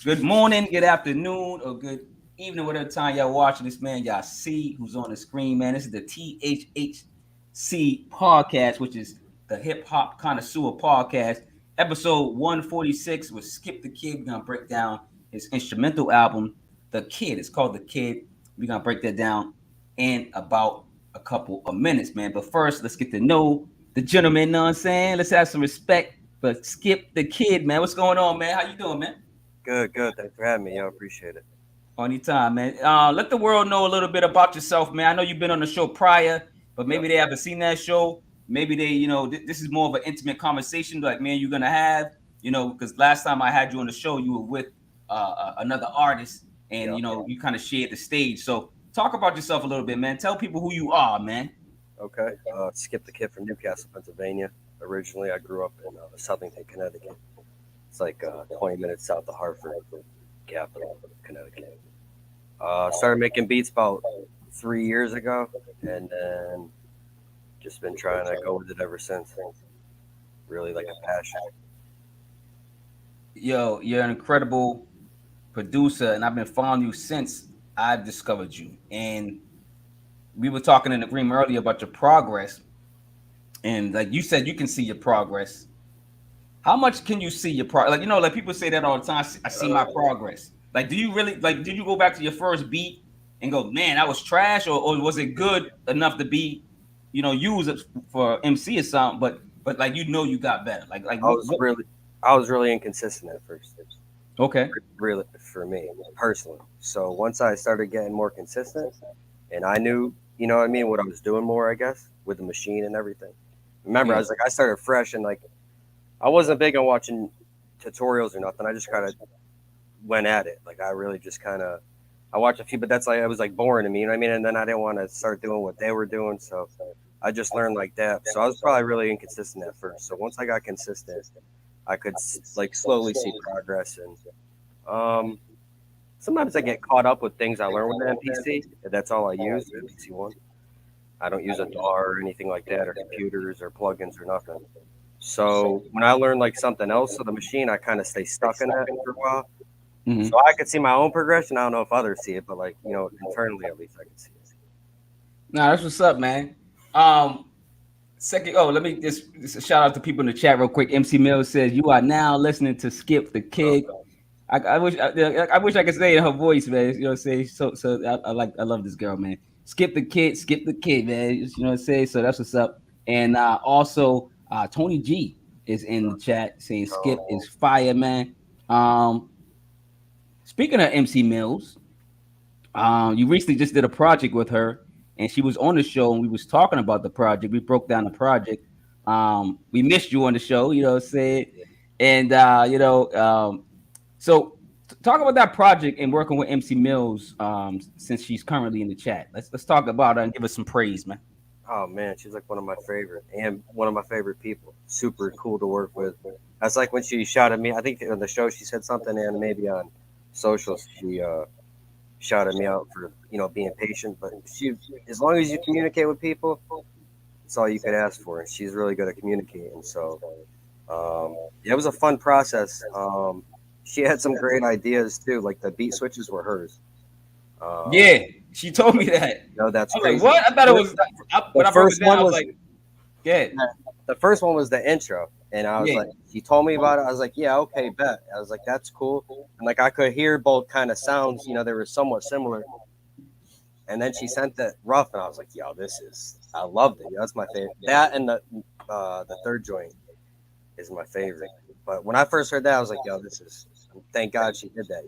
Good morning, good afternoon, or good evening, whatever time y'all watching this, man. Y'all see who's on the screen, man. This is the THHC podcast, which is the Hip Hop Connoisseur podcast, episode 146 with Skip the Kid. We're going to break down his instrumental album, The Kid. It's called The Kid. We're going to break that down in about a couple of minutes, man. But first, let's get to know the gentleman, you know what I'm saying? Let's have some respect for Skip the Kid, man. What's going on, man? How you doing, man? Good, good. Thanks for having me. I appreciate it. Anytime, man. Let the world know a little bit about yourself, man. I know you've been on the show prior, but Yep. maybe they haven't seen that show. Maybe they, this is more of an intimate conversation, like man, you're gonna have, because last time I had you on the show, you were with another artist, and Yep. you kind of shared the stage. So talk about yourself a little bit, man. Tell people who you are, man. Okay. Skip the Kid from Newcastle, Pennsylvania. Originally, I grew up in Southington, Connecticut. It's like 20 minutes south of Hartford, capital of Connecticut. Started making beats about 3 years ago, and then just been trying to go with it ever since. Really like a passion. Yo, you're an incredible producer, and I've been following you since I've discovered you. And we were talking in the agreement earlier about your progress, and like you said, you can see your progress. How much can you see your progress? Like like people say that all the time. I see my progress. Like, do you really like? Did you go back to your first beat and go, man, that was trash, or was it good enough to be, used for MC or something? But like you got better. Like I was what? really, I was really inconsistent at first. Okay. Really, for me personally. So once I started getting more consistent, and I knew, you know what I mean, what I was doing more, I guess, with the machine and everything. Remember, Yeah. I started fresh and like I wasn't big on watching tutorials or nothing. I just kind of went at it. Like I really just kind of I watched a few, but that's like it was like boring to me. You know what I mean? And then I didn't want to start doing what they were doing, so I just learned like that. So I was probably really inconsistent at first. So once I got consistent, I could like slowly see progress. And um, sometimes I get caught up with things I learned with the MPC. That's all I use, the MPC one. I don't use a DAW or anything like that, or computers or plugins or nothing. So when I learn like something else of the machine, I kind of stay stuck in that for a while. Mm-hmm. So I could see my own progression. I don't know if others see it, but like internally at least I can see it. Nah, that's what's up, man. Um, Second, let me just a shout out to people in the chat real quick. MC Mills says you are now listening to Skip the Kid. Okay. I wish I could say it in her voice, man. You know what I'm saying? So I love this girl, man. Skip the kid, man. You know what I'm saying? So that's what's up. And also Tony G is in the chat saying Skip So is fire, man. Um, Speaking of MC Mills, you recently just did a project with her, and she was on the show, and we was talking about the project. We broke down the project. We missed you on the show, you know what I'm saying? And so talk about that project and working with MC Mills, since she's currently in the chat. Let's talk about her and give her some praise, man. oh man, she's like one of my favorite and one of my favorite people. Super cool to work with. That's like when she shouted me. I think on the show she said something, and maybe on socials she shouted me out for being patient. But she, as long as you communicate with people, it's all you could ask for. And she's really good at communicating. So yeah, it was a fun process. She had some great ideas too. Like the beat switches were hers. Um, Yeah, she told me that. that's I was like, crazy. what? I thought it was. The When I broke it first down, one I was was like, yeah, the first one was the intro, and I was yeah, like, he told me about it. I was like, yeah, okay, bet. I was like, that's cool. And like I could hear both kind of sounds. They were somewhat similar. And then she sent that rough, and I was like, yo, I loved it. That's my favorite. That and the third joint is my favorite. But when I first heard that, I was like, yo, thank God she did that.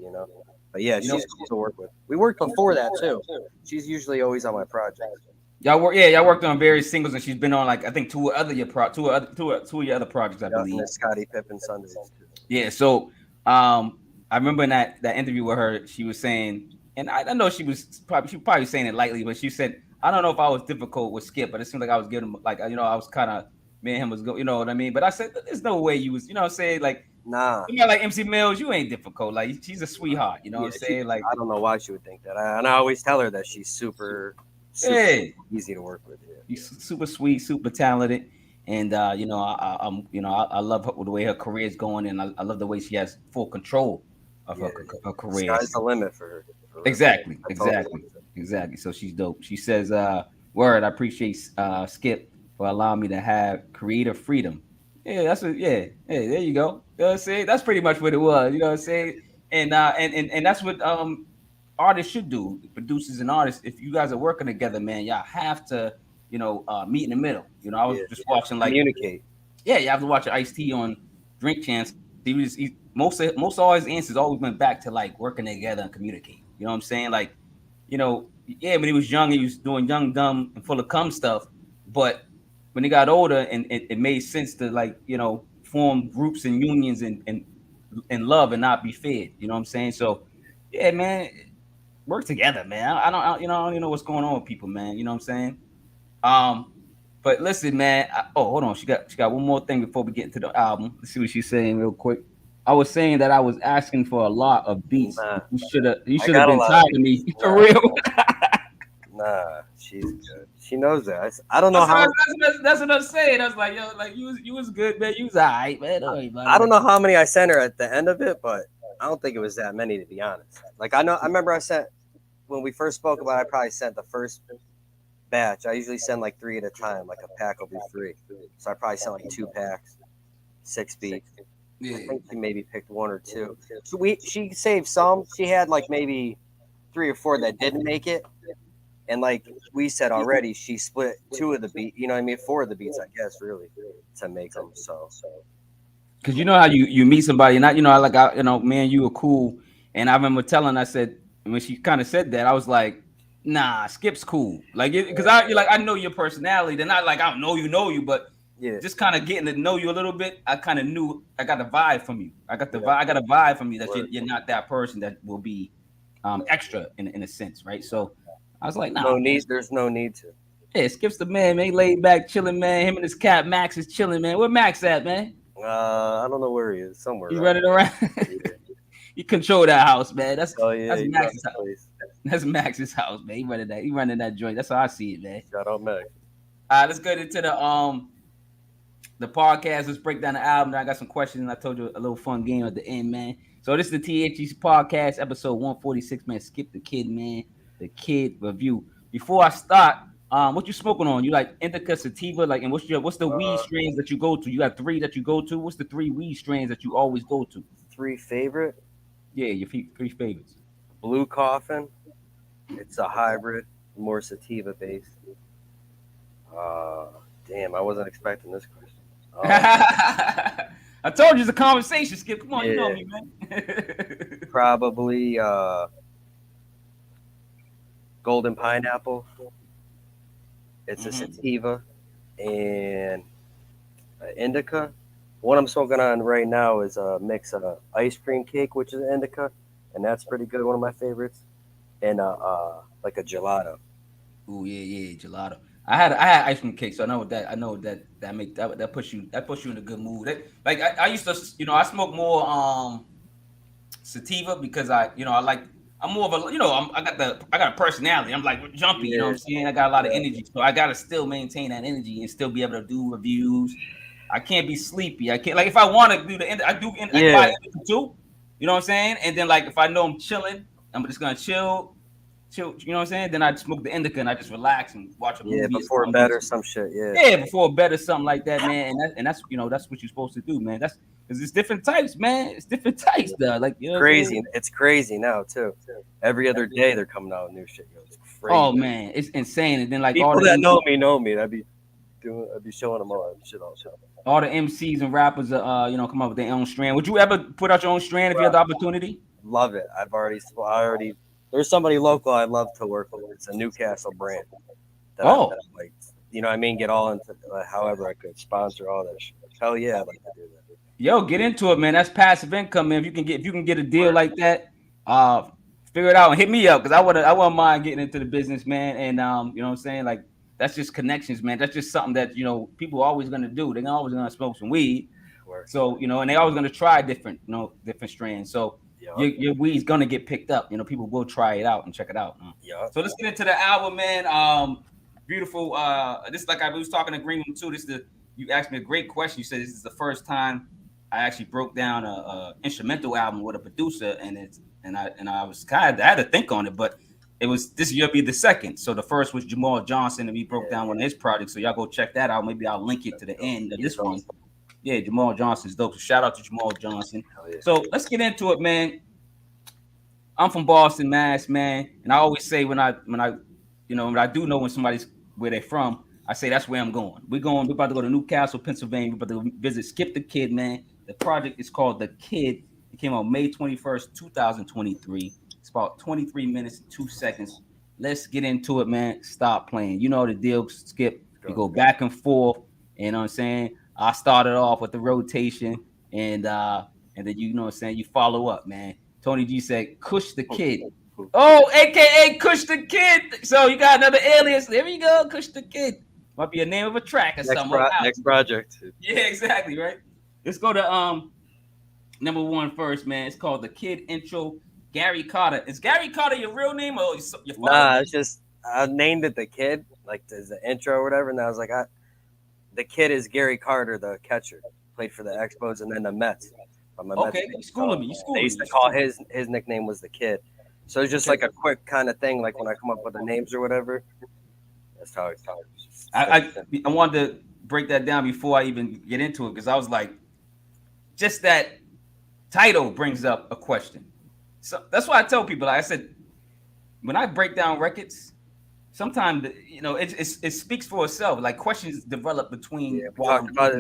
But yeah, you know. she's cool to work with. We worked before that too. She's usually always on my projects. Y'all worked on various singles, and she's been on like I think two of your other projects, I Yeah, and believe. the Scottie Pippen Sundays too. Yeah, so I remember in that interview with her, she was saying, and I know she was probably saying it lightly, but she said, I don't know if I was difficult with Skip, but it seemed like I was giving him like I was kind of me and him was go, you know what I mean? But I said, there's no way you was, you know what I'm saying? Like Nah, like MC Mills, you ain't difficult. Like she's a sweetheart, you know what yeah, I'm saying? Like, I don't know why she would think that. And I always tell her that she's super, super hey, easy to work with. Yeah. he's super sweet, super talented. And I love the way her career is going, and I love the way she has full control of Yeah, her the career. sky's the limit for her. For real. Exactly, I totally exactly, agree. exactly. So she's dope. She says, "Word, I appreciate Skip for allowing me to have creative freedom." Yeah, Hey, there you go. You know what I'm saying? That's pretty much what it was. You know what I'm saying? And that's what artists should do. Producers and artists. If you guys are working together, man, y'all have to meet in the middle. I was Yeah, just watching like communicate. yeah, you have to watch Ice T on Drink Champs. Most of all his answers always went back to like working together and communicating. You know what I'm saying? Like, yeah, when he was young, he was doing young, dumb, and full of cum stuff. But when he got older, and it made sense to like form groups and unions and love and not be fed. You know what I'm saying? So, yeah, man, work together, man. I don't even know what's going on with people, man. You know what I'm saying? Um, but listen, man. Hold on. She got one more thing before we get into the album. Let's see what she's saying real quick. I was saying that I was asking for a lot of beats. Nah, You I should have got a been lot of tired of beats. me for real. Nah, she's good. She knows that. I don't know That's what, I, how. that's what I'm saying. I was like, yo, like you was good, man. You was alright, man. Don't worry about I it, don't man. know how many I sent her at the end of it, but I don't think it was that many to be honest. Like I know, I remember I sent when we first spoke about it, I probably sent the first batch. I usually send like three at a time, like a pack will be three. So I probably sent like 2 packs, 6 beats. I Yeah. think she maybe picked one or two. So she saved some. She had like maybe 3 or 4 that didn't make it. And like we said already, she split 2 of the beat. You know what I mean? 4 of the beats, I guess, really, to make them. So Cause you know how you meet somebody, and man, you were cool. And I remember I said when she kind of said that, I was like, nah, Skip's cool. Like, because you're like, I know your personality. They're not like I don't know you, but yeah, just kind of getting to know you a little bit. I kind of knew I got a vibe from you. yeah, I got a vibe from you that word. you're not that person that will be extra in a sense, right? So I was like, nah, No man. need. There's no need to. Yeah, Skip's the man, man. He laid back, chilling, man. Him and his cat Max is chilling, man. Where Max at, man? I don't know where he is. Somewhere You around running around. here. Yeah. You control that house, man. That's Oh yeah, that's he's out Max's of house. place. That's Max's house, man. He running that. He running that joint. That's how I see it, man. Shout out Max. All right, let's get into the podcast. Let's break down the album. I got some questions, and I told you a little fun game at the end, man. So this is the THHC podcast, episode 146, man. Skip the kid, man. The kid review. Before I start, what you smoking on? You like indica, sativa, like, and what's the weed Uh, strains that you go to? You got three that you go to. What's the three weed strains that you always go to? 3 favorite Yeah, your three favorites. Blue Coffin. It's a hybrid, more sativa based. Uh, Damn, I wasn't expecting this question. Um, I told you it's a conversation, Skip. Come on, you know yeah, me, man. probably Golden Pineapple. It's a Mhm. sativa and indica. What I'm smoking on right now is a mix of ice cream cake, which is indica, and that's pretty good. One of my favorites, and like a gelato. Ooh, yeah, gelato. I had ice cream cake, so that puts you in a good mood. Like I used to, I smoke more sativa because I like I'm more of a I got a personality. I'm like jumpy, you know what Yeah, I'm saying? I got a lot of yeah, energy, so I gotta still maintain that energy and still be able to do reviews. I can't be sleepy. I can't like if I want to do the end, I can buy yeah, it too. You know what I'm saying? And then like if I know I'm chilling, I'm just gonna chill. You know what I'm saying? Then I smoke the indica and I just relax and watch a yeah. movie or Before something. bed or some shit. Yeah, Yeah, before bed or something like that, man. That's what you're supposed to do, man. That's because it's different types, man. It's different types, though. Like you know what I'm saying? crazy. It's crazy now too. Every other day they're coming out with new shit. Yo, it's crazy. Oh man, it's insane. And then like People that know me. I'd be showing them all that shit all the time. all the MCs and rappers, come up with their own strand. Would you ever put out your own strand if you had the opportunity? Love it. I already. There's somebody local I'd love to work with. It's a Newcastle brand Oh, that I like. You know, what I mean, get all into however I could sponsor all that shit. Hell yeah, I'd like to do that. yo, get into it, man. That's passive income, man. If you can get a deal like that, uh, figure it out and hit me up because I wouldn't mind getting into the business, man. And you know what I'm saying? Like that's just connections, man. That's just something that people are always gonna do. They're always gonna smoke some weed. Work. So and they always gonna try different, different strands. So Yup. your weed's gonna get picked up. People will try it out and check it out. Yup. So let's get into the album, man. Beautiful. This like I was talking to Green too. This is the you asked me a great question. You said this is the first time I actually broke down a instrumental album with a producer, and I was kind of I had to think on it, but it was this year be the second. So the first was Jamal Johnson, and we broke down one of his projects. So y'all go check that out. Maybe I'll link it to the end of this one. Yeah, Jamal Johnson's dope. So shout out to Jamal Johnson. So let's get into it, man. I'm from Boston, Mass, man, and I always say when I do know when somebody's where they're from, I say that's where I'm going. We're about to go to Newcastle, Pennsylvania. We're about to visit Skip the Kid, man. The project is called The Kid. It came out May 21st, 2023. It's about 23 minutes, 2 seconds. Let's get into it, man. Stop playing. You know the deal, Skip. We go back and forth. You know what I'm saying? I started off with the rotation, and then you know what I'm saying, you follow up, man. Tony G said, Kush the Kid. Oh, aka Kush the Kid. So you got another alias. There you go, Kush the Kid. Might be a name of a track or something. Next project. Yeah, exactly, right? Let's go to number one first, man. It's called The Kid Intro. Gary Carter. Is Gary Carter your real name or your father? Nah, it's just I named it The Kid, like as the intro or whatever, and I was like, the Kid is Gary Carter, the catcher, played for the Expos and then the Mets. Okay, you schooling me. They used to call his nickname was The Kid. So it's just like a quick kind of thing, like when I come up with the names or whatever. That's how it's I wanted to break that down before I even get into it, because I was like, just that title brings up a question. So that's why I tell people, like I said, when I break down records, sometimes it speaks for itself. Like questions develop between. Yeah, we talked about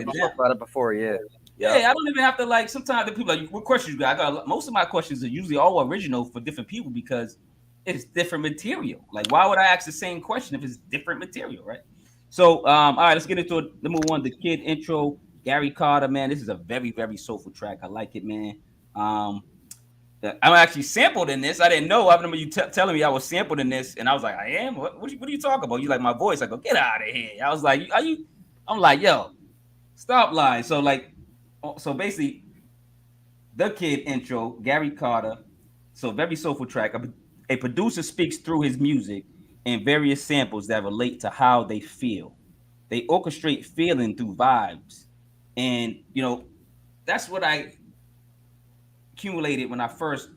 it before. Yeah. Yeah, I don't even have to like. Sometimes the people like, what questions you got? I got most of my questions are usually all original for different people because it's different material. Like, why would I ask the same question if it's different material, right? So, all right, let's get into it. Number one, The Kid intro. Gary Carter, man, this is a very, very soulful track. I like it, man. I'm actually sampled in this. I didn't know. I remember you telling me I was sampled in this, and I was like, I am. What are you talking about? You like my voice? I go, get out of here. I was like, are you? I'm like, yo, stop lying. So basically, The Kid intro, Gary Carter. So very soulful track. A producer speaks through his music and various samples that relate to how they feel. They orchestrate feeling through vibes, and that's what I accumulated when I first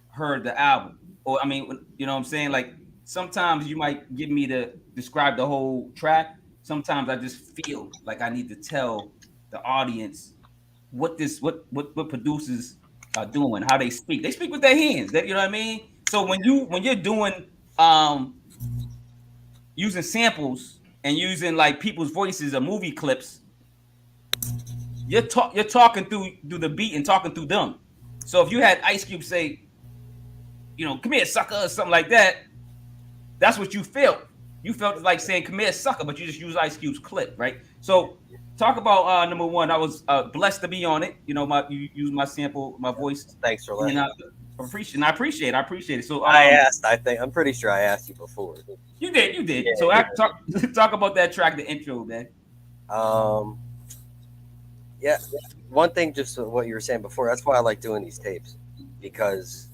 heard the album. Or I mean, you know what I'm saying? Like sometimes you might get me to describe the whole track. Sometimes I just feel like I need to tell the audience what producers are doing, how they speak. They speak with their hands. You know what I mean? So when you're doing using samples and using like people's voices or movie clips, you're talking through the beat and talking through them. So if you had Ice Cube say, come here, sucker, or something like that, that's what you felt. You felt like saying, come here, sucker, but you just use Ice Cube's clip, right? So talk about number one. I was blessed to be on it. You used my sample, my voice. Thanks for letting me. I appreciate it. So I'm pretty sure I asked you before. You did. Yeah, so talk about that track, the intro, man. Yeah. One thing, just what you were saying before, that's why I like doing these tapes, because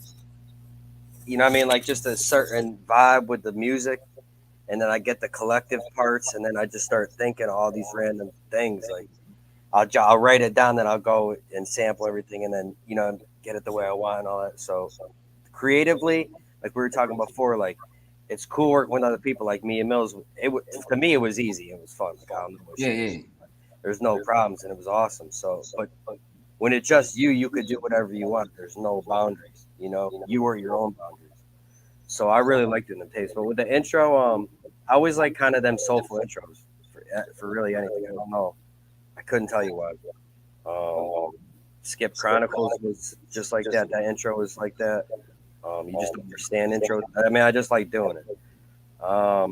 what I mean, like just a certain vibe with the music, and then I get the collective parts, and then I just start thinking all these random things. Like I'll write it down, then I'll go and sample everything, and then get it the way I want and all that. So creatively, like we were talking before, like it's cool working with other people like me and Mills. To me, it was easy. It was fun. Like, I don't know. Yeah. There's no problems, and it was awesome. So, but when it's just you could do whatever you want. There's no boundaries. You are your own boundaries. So I really like doing the tapes. But with the intro, I always like kind of them soulful intros for really anything. I don't know. I couldn't tell you why. Skip Chronicles was just like that. That intro was like that. You just understand intros. I mean, I just like doing it. I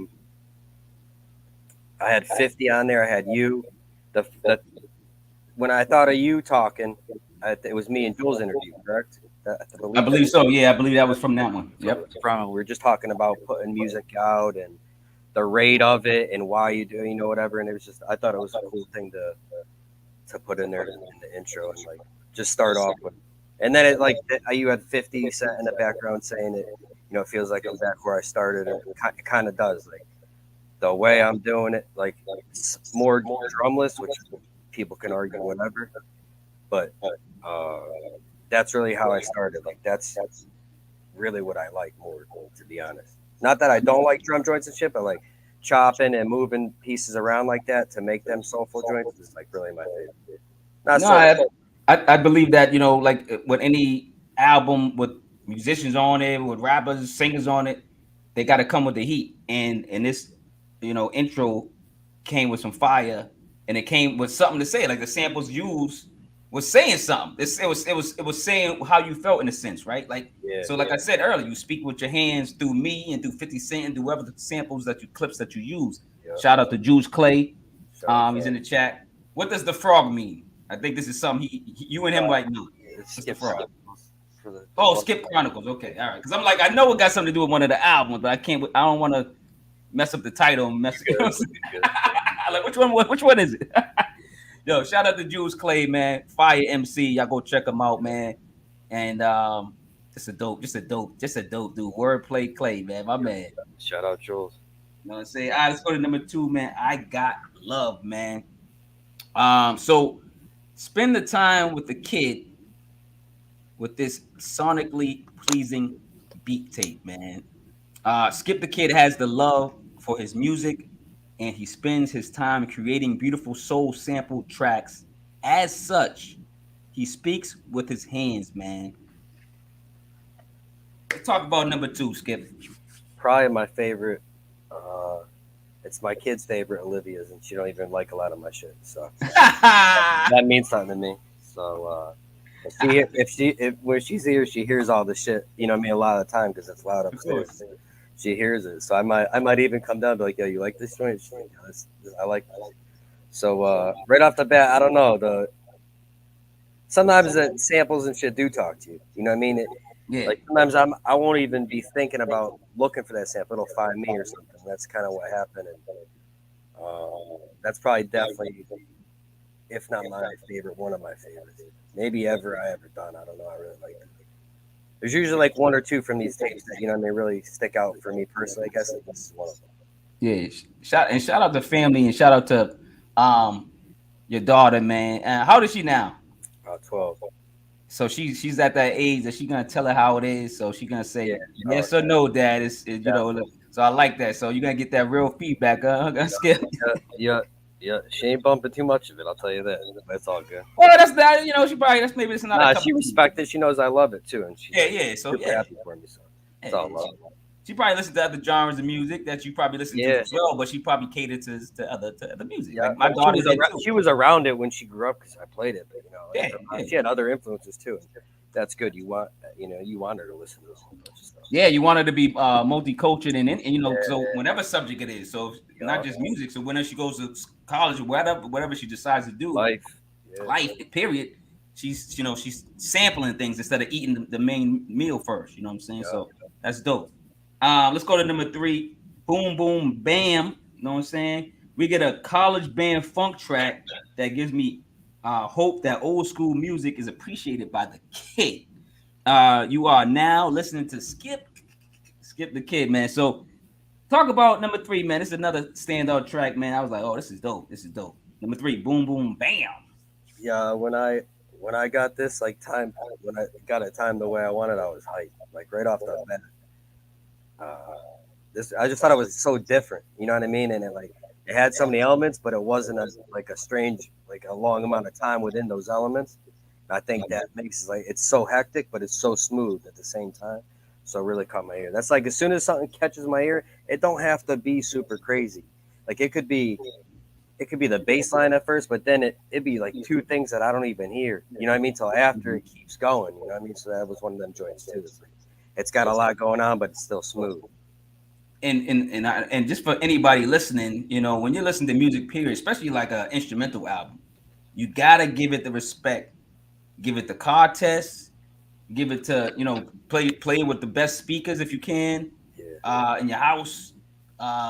had 50 on there. I had you. When I thought of you talking, it was me and Jules' interview, correct? I believe so. Yeah, I believe that was from that one. Yep. We were just talking about putting music out and the rate of it and why you do, whatever. And it was just, I thought it was a cool thing to put in there in the intro and like just start off with. And then you had 50 set in the background saying it, it feels like I'm back where I started. And it kind of does. Like the way I'm doing it, like it's more drumless, which people can argue whatever, but uh, that's really how I started. Like that's really what I like more, to be honest. Not that I don't like drum joints and shit, but like chopping and moving pieces around like that to make them soulful joints is like really my favorite. Not No, so. I believe that, like with any album with musicians on it, with rappers, singers on it, they got to come with the heat. And this, intro came with some fire, and it came with something to say. Like the samples used was saying something. It was saying how you felt in a sense, right? Like Yeah, so, like I said earlier, you speak with your hands through me and through 50 Cent and through whatever the samples that you clips that you use. yeah. Shout out to Juice Clay. Shout out He's in to the chat. What does the frog mean? I think this is something you and him right now. What's the Skip frog? for the Oh, Skip Chronicles. Okay, all right. Because I'm like, I know it got something to do with one of the albums, but I can't. I don't want to mess up the title and mess. You know what I'm saying? Like, which one? Which one is it? Yo, shout out to Juice Clay, man. Fire MC. Y'all go check him out, man. And just a dope dude. Wordplay Clay, man. My man. Shout out Jules. You know what I'm saying? All right, let's go to number 2, man. I got love, man. So spend the time with the kid with this sonically pleasing beat tape, man. Skip the Kid has the love for his music, and he spends his time creating beautiful soul sample tracks. As such, he speaks with his hands, man. Let's talk about number 2, Skip. Probably my favorite. Uh, it's my kid's favorite, Olivia's, and she don't even like a lot of my shit. So that means something to me. So if when she's here, she hears all the shit. You know what I mean? A lot of the time because it's loud upstairs. She hears it. So I might even come down and be like, yo, you like this joint? She's like, yeah, I like this. So right off the bat, I don't know. Sometimes the samples and shit do talk to you. You know what I mean? Yeah. Like sometimes I won't even be thinking about looking for that sample. It'll find me or something. That's kind of what happened, and that's probably definitely, if not my favorite, one of my favorites. Maybe I ever done. I don't know. I really like it. There's usually like one or two from these tapes that they really stick out for me personally. I guess this is one of them. Yeah. Shout out to family and shout out to your daughter, man. How old is she now? 12. So she's at that age that she's gonna tell her how it is. So she's gonna say yes or no, Dad. So I like that. So you're gonna get that real feedback. Skip. Yeah. She ain't bumping too much of it. I'll tell you that. But it's all good. Well, that's that. She probably maybe it's not. Nah, she respects it. She knows I love it too, and she's So super happy for me. So it's all love. She probably listens to other genres of music that you probably listen to as well, but she probably catered to other music. Yeah, like my daughter she was around it when she grew up because I played it, but she had other influences too. That's good. You want her to listen to a whole bunch of stuff. Yeah, you want her to be multicultural and so whatever subject it is. So not just music. So whenever she goes to college or whatever she decides to do, life, period. She's sampling things instead of eating the main meal first. You know what I'm saying? Yeah. So that's dope. Let's go to number 3. Boom, boom, bam. You know what I'm saying? We get a college band funk track that gives me hope that old school music is appreciated by the kid. You are now listening to Skip the Kid, man. So talk about number 3, man. This is another standout track, man. I was like, oh, this is dope. Number 3, boom, boom, bam. Yeah, when I got this when I got it timed the way I wanted, I was hyped. Like right off the bat. I just thought it was so different, you know what I mean? And it had so many elements, but it wasn't a strange, a long amount of time within those elements. And I think that makes it's so hectic, but it's so smooth at the same time. So it really caught my ear. That's as soon as something catches my ear, it don't have to be super crazy. It could be the bass line at first, but then it'd be two things that I don't even hear, you know what I mean? Till after it keeps going, you know what I mean? So that was one of them joints too. It's got a lot going on, but it's still smooth. And just for anybody listening, when you listen to music, period, especially like an instrumental album, you gotta give it the respect, give it the car test, give it to play with the best speakers if you can, in your house.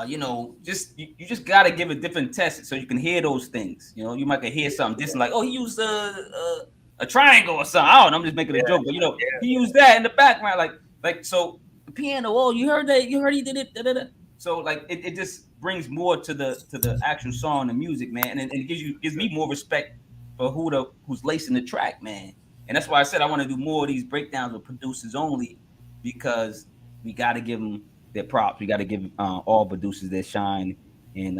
You just gotta give it different tests so you can hear those things. You might hear something distant like, oh, he used a triangle or something. I don't know, I'm just making a joke, but he used that in the background, like so the piano. Oh, you heard that? You heard he did it. Da, da, da. So like it just brings more to the actual song and music, man, and it gives me more respect for who's lacing the track, man. And that's why I said I want to do more of these breakdowns with producers only, because we got to give them their props. We got to give all producers their shine, and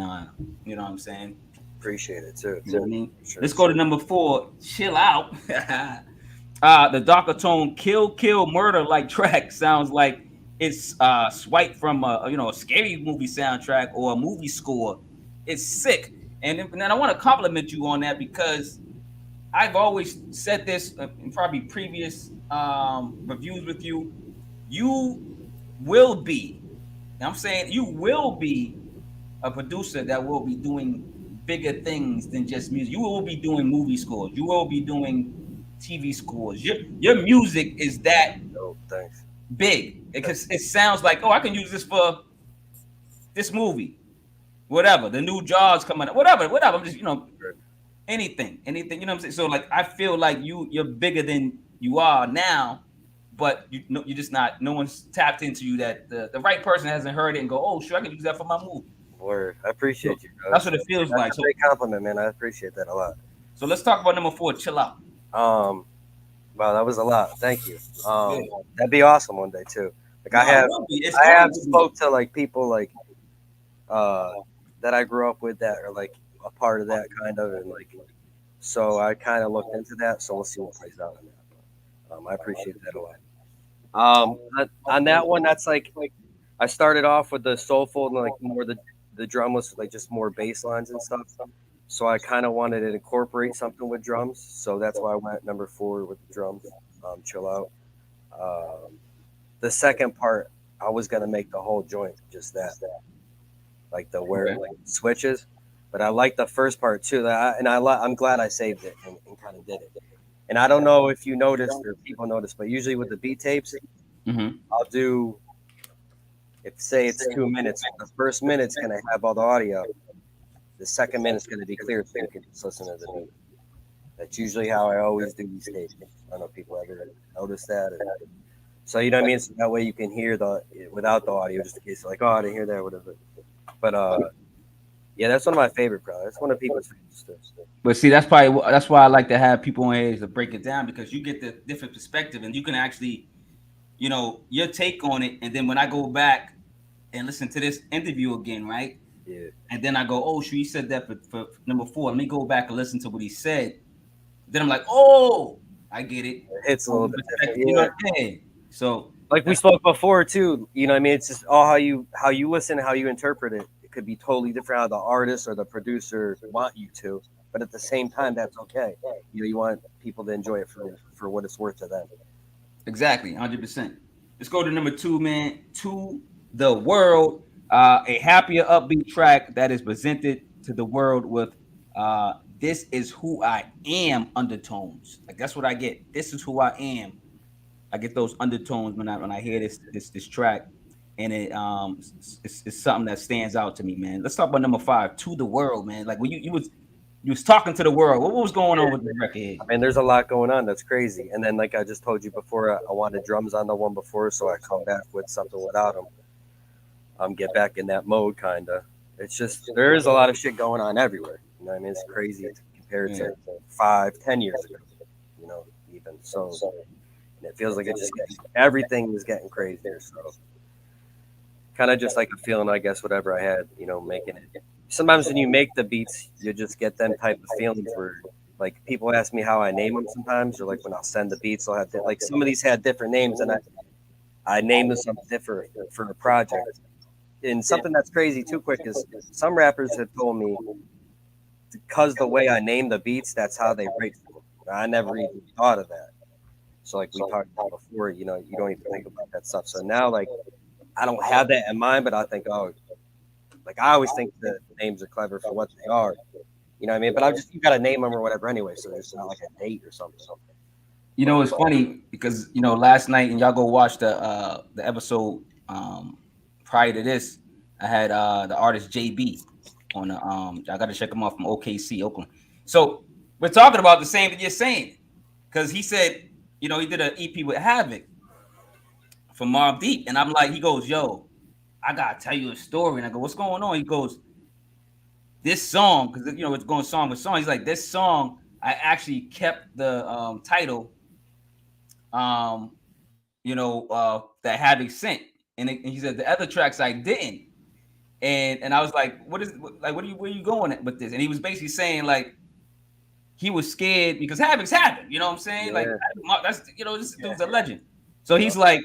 you know what I'm saying. Appreciate it too. You know what I mean? Sure. Let's go to number 4. Chill out. The darker tone kill murder like track sounds like it's swiped from a scary movie soundtrack or a movie score. It's sick. And then I want to compliment you on that, because I've always said this in probably previous reviews with you. You will be, I'm saying you will be a producer that will be doing bigger things than just music. You will be doing movie scores. You will be doing TV scores. Your music is that Oh, thanks. big, because it sounds like, oh, I can use this for this movie, whatever. The new Jaws coming up, whatever. I'm just anything. You know what I'm saying? So like, I feel like you're bigger than you are now, but you're just not. No one's tapped into you, that the right person hasn't heard it and go, oh, sure, I can use that for my movie. Word. I appreciate you, bro. That's what it feels That's like. a great compliment, man. I appreciate that a lot. So let's talk about number 4. Chill out. Um, wow, that was a lot. Thank you. Yeah. That'd be awesome one day too. Like No, I have, it will be. It's I going have to be. spoke to like people like uh that I grew up with that are like a part of that kind of, and like so I kind of looked into that. So we'll see what plays out in that. I appreciate that a lot. On that one, that's like I started off with the soulful and like more the drum was like just more bass lines and stuff. So I kind of wanted to incorporate something with drums. So that's why I went number 4 with the drums. Chill out. Um, the second part, I was gonna make the whole joint just that, like the where Okay. like switches. But I like the first part too. I'm glad I saved it and kind of did it. And I don't know if you noticed or people noticed, but usually with the beat tapes, Mm-hmm. I'll do if say it's 2 minutes. The first minute's gonna have all the audio. The second minute's gonna be clear, so you can just listen to the beat. That's usually how I always do these tapes. I don't know if people ever notice that. So you know what I mean. So that way you can hear the without the audio, just in case you're like, oh, I didn't hear that, whatever. But yeah, that's one of my favorite, bro. That's one of people's favorites too. But see, that's why I like to have people on here to break it down, because you get the different perspective, and you can actually, your take on it. And then when I go back and listen to this interview again, right? Yeah, And then I go, oh, sure, he said that for number 4. Let me go back and listen to what he said. Then I'm like, oh, I get it. it hits a little bit different. You know Yeah, what I'm saying? So like we spoke before too. You know what I mean? It's just all how you listen, how you interpret it. It could be totally different how the artist or the producer want you to. But at the same time, that's okay. You want people to enjoy it for what it's worth to them. exactly, 100%. Let's go to number 2, man. To the world, a happier, upbeat track that is presented to the world with "This is who I am" undertones. Like, that's what I get. This is who I am. I get those undertones when I hear this track, and it's something that stands out to me, man. Let's talk about number 5, "To the World," man. Like, when you was talking to the world, what was going on with the record? I mean, there's a lot going on. That's crazy. And then, like I just told you before, I wanted drums on the one before, so I come back with something without them. Get back in that mode, kind of. It's just there is a lot of shit going on everywhere. You know, what I mean, it's crazy compared to 5, 10 years ago. You know, even so, and it feels like everything is getting crazier. So, kind of just like a feeling, I guess, whatever I had, making it. Sometimes when you make the beats, you just get them type of feelings where, like, people ask me how I name them sometimes, or like when I'll send the beats, I'll have like some of these had different names, and I named them something different for a project. And something that's crazy too quick is some rappers have told me because the way I name the beats, that's how they write them. I never even thought of that. So like we talked about before, you don't even think about that stuff. So now like I don't have that in mind, but I think, oh, like I always think the names are clever for what they are. You know what I mean? But you got to name them or whatever anyway. So there's not like a date or something. It's funny because last night, and y'all go watch the episode prior to this. I had the artist JB on the I got to check him out from OKC, Oakland. So we're talking about the same that you're saying, because he said he did an EP with Havoc from Mobb Deep, and I'm like, he goes, yo, I gotta tell you a story. And I go, what's going on? He goes, this song, because it's going song with song. He's like, this song, I actually kept the title, um, that Havoc sent, and he said the other tracks I didn't. And I was like, what is like? Where are you going with this? And he was basically saying like he was scared because Havoc's Havoc. You know what I'm saying? Like Yeah. that's this dude's a legend. So he's like,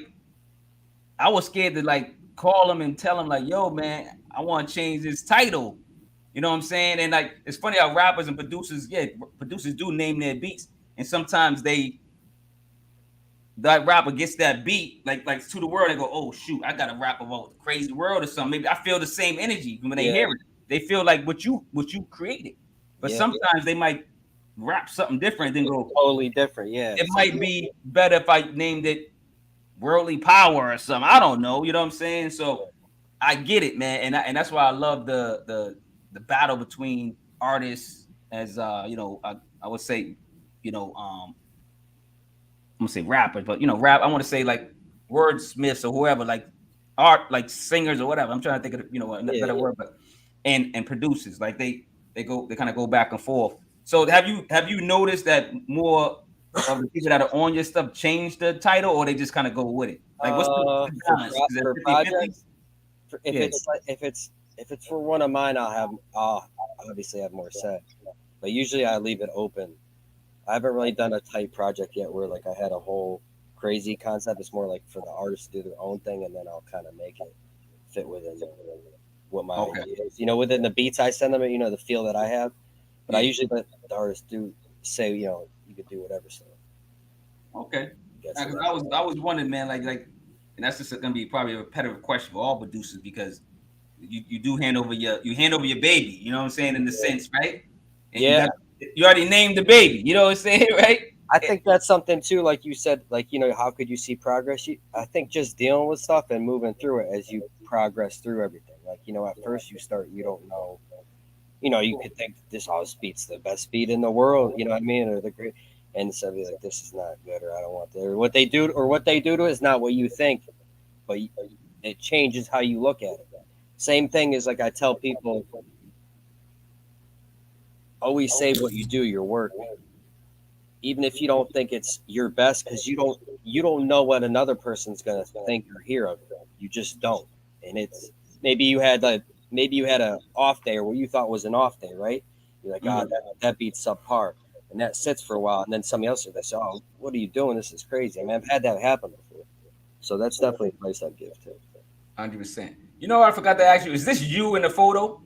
I was scared to like call him and tell him like, yo, man, I want to change this title. You know what I'm saying? And like, it's funny how rappers and producers do name their beats, and sometimes that rapper gets that beat like to the world. They go, oh shoot, I got to rap about the crazy world or something. Maybe I feel the same energy when they hear it. They feel like what you created, but sometimes they might rap something different. Then go totally different. Yeah, it might be better if I named it Worldly Power or something. I don't know. You know what I'm saying? So I get it, man, and that's why I love the battle between artists as I would say, I'm gonna say rappers, but rap. I want to say like wordsmiths or whoever, like art, like singers or whatever. I'm trying to think of a better word, but and producers, like they kind of go back and forth. So have you noticed that more of the people that are on your stuff change the title, or they just kind of go with it? Like what's the balance? For projects? If it's for one of mine, I'll obviously have more say, but usually I leave it open. I haven't really done a tight project yet where like I had a whole crazy concept. It's more like for the artists to do their own thing, and then I'll kind of make it fit within what my idea is. Within the beats I send them, the feel that I have. But I usually let the artists say, you could do whatever. So okay, I was wondering, man, like, and that's just gonna be probably a repetitive question for all producers because you do hand over your baby. You know what I'm saying in the sense, right? And you already named the baby. You know what I'm saying, right? I think that's something too, like you said, like, how could you see progress? I think just dealing with stuff and moving through it as you progress through everything. Like, at first you don't know, you could think this house beat's the best beat in the world, you know what I mean? Or the great, and so be like, this is not good, or I don't want that. Or what they do to it is not what you think, but it changes how you look at it. Same thing is like I tell people, always say what you do, your work, even if you don't think it's your best, because you don't know what another person's gonna think or hear of it. You just don't. And it's maybe you had a off day or what you thought was an off day, right? You're like, that beats subpar, and that sits for a while, and then somebody else will say, oh, what are you doing? This is crazy. I mean, I've had that happen before, so that's definitely advice I'd give too. 100%. I forgot to ask you, is this you in the photo?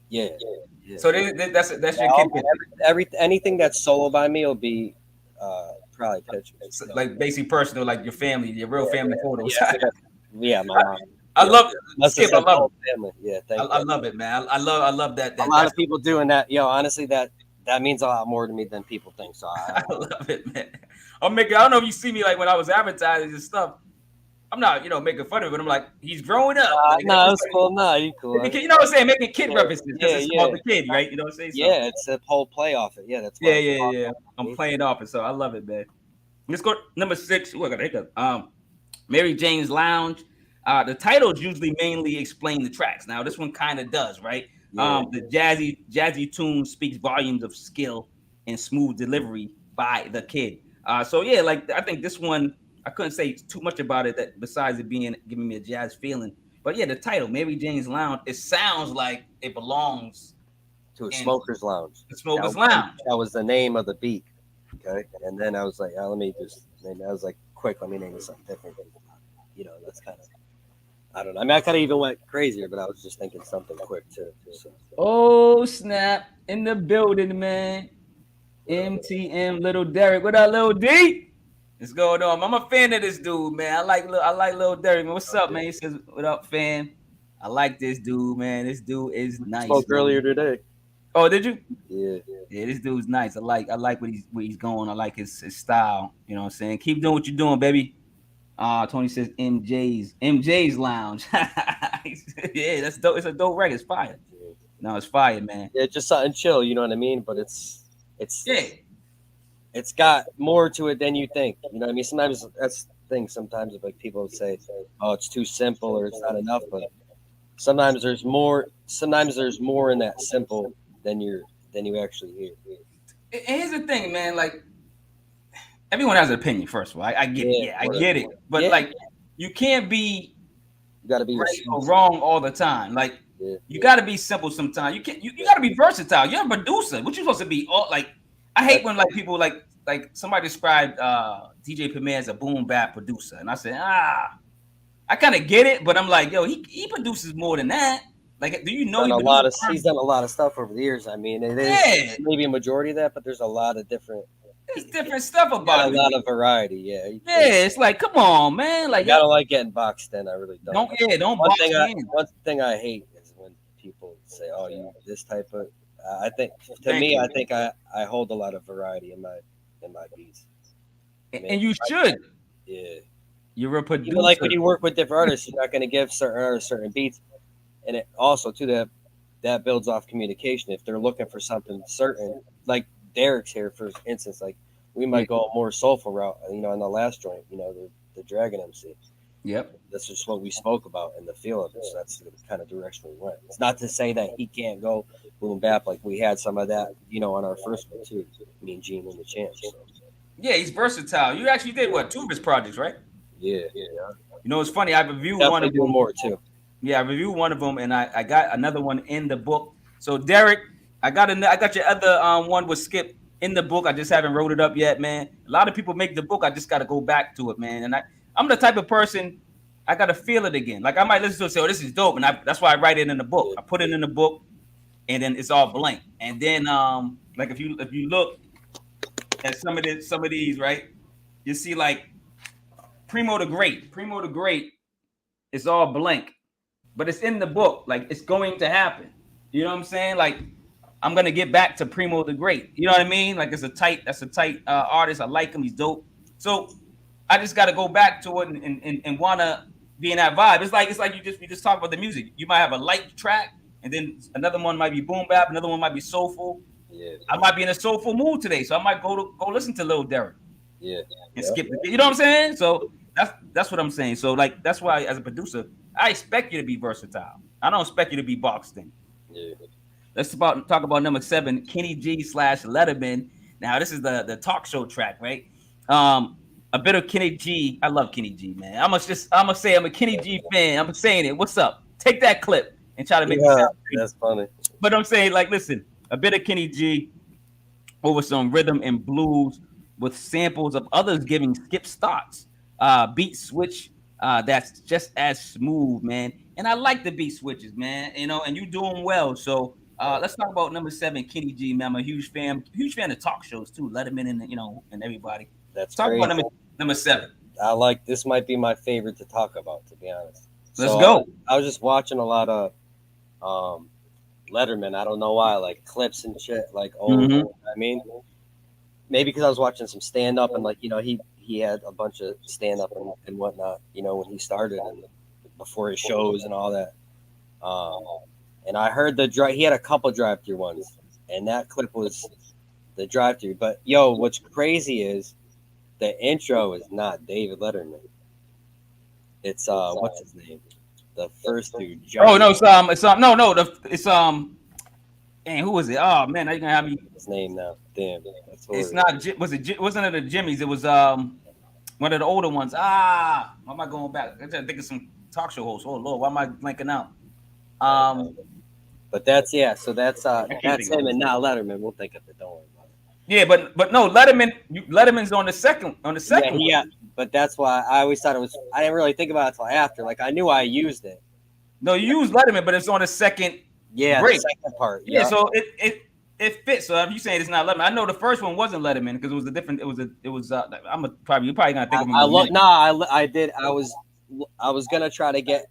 Yeah. So that's your kid. Anything that's solo by me will be probably pictures. So, like basically personal, like your family, your real family photos. Yeah, my mom. I love Skip. I love it. Family. Yeah, I love it, man. I love that. A lot of people doing that. Honestly, that means a lot more to me than people think. So I love it, man. I don't know if you see me like when I was advertising and stuff. I'm not, making fun of it, but I'm like, he's growing up. No, it's cool. No, he's cool. You know what I'm saying? Making kid references because it's called the kid, right? You know what I'm saying? So, it's a whole play off it. Yeah, that's yeah. I'm playing off it, so I love it, man. Let's go number 6. I got a hiccup. Mary Jane's Lounge. The titles usually mainly explain the tracks. Now this one kind of does, right? The jazzy tune speaks volumes of skill and smooth delivery by the kid. So yeah, like I think this one. I couldn't say too much about it that besides it giving me a jazz feeling. But yeah, the title, Mary Jane's Lounge, it sounds like it belongs to a smoker's lounge. The smoker's lounge. That was the name of the beat. Okay. And then I was like, let me just, and I was like, quick, let me name it something different. That's kind of, I don't know. I mean, I kind of even went crazier, but I was just thinking something quick too. So. Oh, snap. In the building, man. MTM, Little Derek. What up, Little D? What's going on? I'm a fan of this dude, man. I like Lil Derek, man. What's up, man? He says, "What up, fam? I like this dude, man. This dude is nice." Spoke earlier today. Oh, did you? Yeah. This dude's nice. I like where he's going. I like his style. You know what I'm saying? Keep doing what you're doing, baby. Tony says MJ's Lounge. Yeah, that's dope. It's a dope record. It's fire. No, it's fire, man. Yeah, just something chill. You know what I mean? But it's yeah. it's got more to it than you think. You know what I mean? Sometimes that's the thing. Sometimes like people would say, "Oh, it's too simple" or "It's not enough," but sometimes there's more. Sometimes there's more in that simple than you actually hear. And here's the thing, man. Like everyone has an opinion. First of all, I get it. Yeah, Yeah, of I course. get it. But Yeah, like, you can't be you got to be right or yourself. wrong all the time. Like, Yeah, you got to be simple sometimes. You can't. You got to be versatile. You're a producer. What you supposed to be? All like, I hate that's when like people like somebody described DJ Premier as a boom bap producer, and I said, I kind of get it, but I'm like, yo, he produces more than that. Like, do you know done he a produces? lot of. He's done a lot of stuff over the years. I mean, it is Yeah, maybe a majority of that, but there's a lot of different. there's different stuff You got about a him. lot of variety. Yeah, Yeah, it's like, come on, man. Like, you gotta like getting boxed in. I really don't. don't box me in. One thing I hate is when people say, "Oh, you this type of." I think to Thank me, you. I hold a lot of variety in my beats. I mean, And you should. yeah. You're a Even like when producer. you work with different artists, you're not going to give certain artists certain beats, and it also too that builds off communication. If they're looking for something certain, like Derek's here, for instance, like we Yeah. might go a more soulful route. You know, in the last joint, you know, the Dragon MC. Yep. That's just what we spoke about and the feel of it. So that's the kind of direction we went. It's not to say that he can't go boom bap like we had some of that, you know, on our first one too. Me and Gene and the Champs. So, Yeah, he's versatile. You actually did what, two of his projects, right? yeah, You know, it's funny. I reviewed one definitely of doing them. more too. Yeah, I reviewed one of them, and I got another one in the book. So Derek, I got your other one with Skip in the book. I just haven't wrote it up yet, man. A lot of people make the book. I just got to go back to it, man. And I'm the type of person I got to feel it again. Like I might listen to it and say, "Oh, this is dope," and that's why I write it in the book. Yeah, I put it in the book, and then it's all blank. And then like if you look at some of these, right, you see like Primo the Great. Primo the Great is all blank, but it's in the book. Like it's going to happen. You know what I'm saying? Like I'm gonna get back to Primo the Great. You know what I mean? Like that's a tight artist. I like him. He's dope. So I just got to go back to it and wanna be in that vibe. It's like we just talk about the music. You might have a light track, and then another one might be boom bap, another one might be soulful. yeah, I might be in a soulful mood today, so I might go listen to Lil Derek yeah, and yeah, skip the. You know what I'm saying? So that's what I'm saying. So like that's why as a producer, I expect you to be versatile. I don't expect you to be boxed in. yeah. Let's talk about number 7, Kenny G slash Letterman. Now this is the talk show track, right? A bit of Kenny G. I love Kenny G, man. I'm gonna say I'm a Kenny G fan. I'm saying it. What's up? Take that clip and try to make me Yeah, sound crazy. that's funny. But I'm saying like, listen, a bit of Kenny G over some rhythm and blues with samples of others giving skip starts, beat switch that's just as smooth, man. And I like the beat switches, man. You know, and you doing well. So let's talk about number 7, Kenny G, man. I'm a huge fan of talk shows too, Letterman and and everybody. That's Talk about crazy. number 7. I like this. Might be my favorite to talk about, to be honest. Let's So go. I was just watching a lot of um, Letterman. I don't know why, like clips and shit, like old. Mm-hmm. I mean, maybe because I was watching some stand up and like he had a bunch of stand up and whatnot. You know when he started and before his shows and all that. Um, and I heard he had a couple drive through ones, and that clip was the drive through. But yo, what's crazy is the intro is not David Letterman. It's what's his name? The first dude, Oh Johnny. no, it's no, it's and who was it? Oh man, now you're gonna have me. His name now. Damn, that's It's horrible. not. Wasn't it the Jimmys? It was one of the older ones. Why am I going back? I'm trying to think of some talk show hosts. Oh Lord, why am I blanking out? I Um, know. But that's yeah. So that's I can't that's think of him it. and not Letterman. We'll think of it. Don't worry about it. Yeah, but no, Letterman's on the Yeah, second one. yeah. But that's why I always thought it was. I didn't really think about it until after. Like I knew I used it. No, you use Letterman, but it's on the second Yeah, the break. second part. Yeah, Yeah. so it fits. So if you saying it's not Letterman, I know the first one wasn't Letterman because it was a different. It was. You're probably gonna think of him in I a look. minute. Nah, I did. I was gonna try to get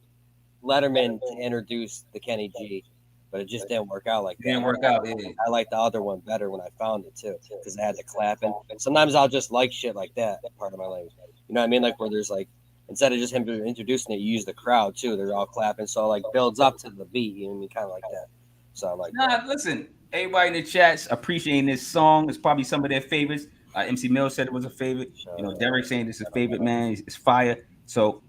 Letterman to introduce the Kenny G, but it just didn't work out like It that. didn't work out. Yeah. I like the other one better when I found it too, because it had the clapping. Sometimes I'll just like shit like that. Part of my language, you know what I mean? Like where there's like instead of just him introducing it, you use the crowd too. They're all clapping, so it like builds up to the beat. You know what I mean? Kind of like that. So I like that. Nah, listen, everybody in the chats appreciating this song. It's probably some of their favorites. MC Mills said it was a favorite. Shout You know, out. Derek saying this is a favorite, man. It's fire. So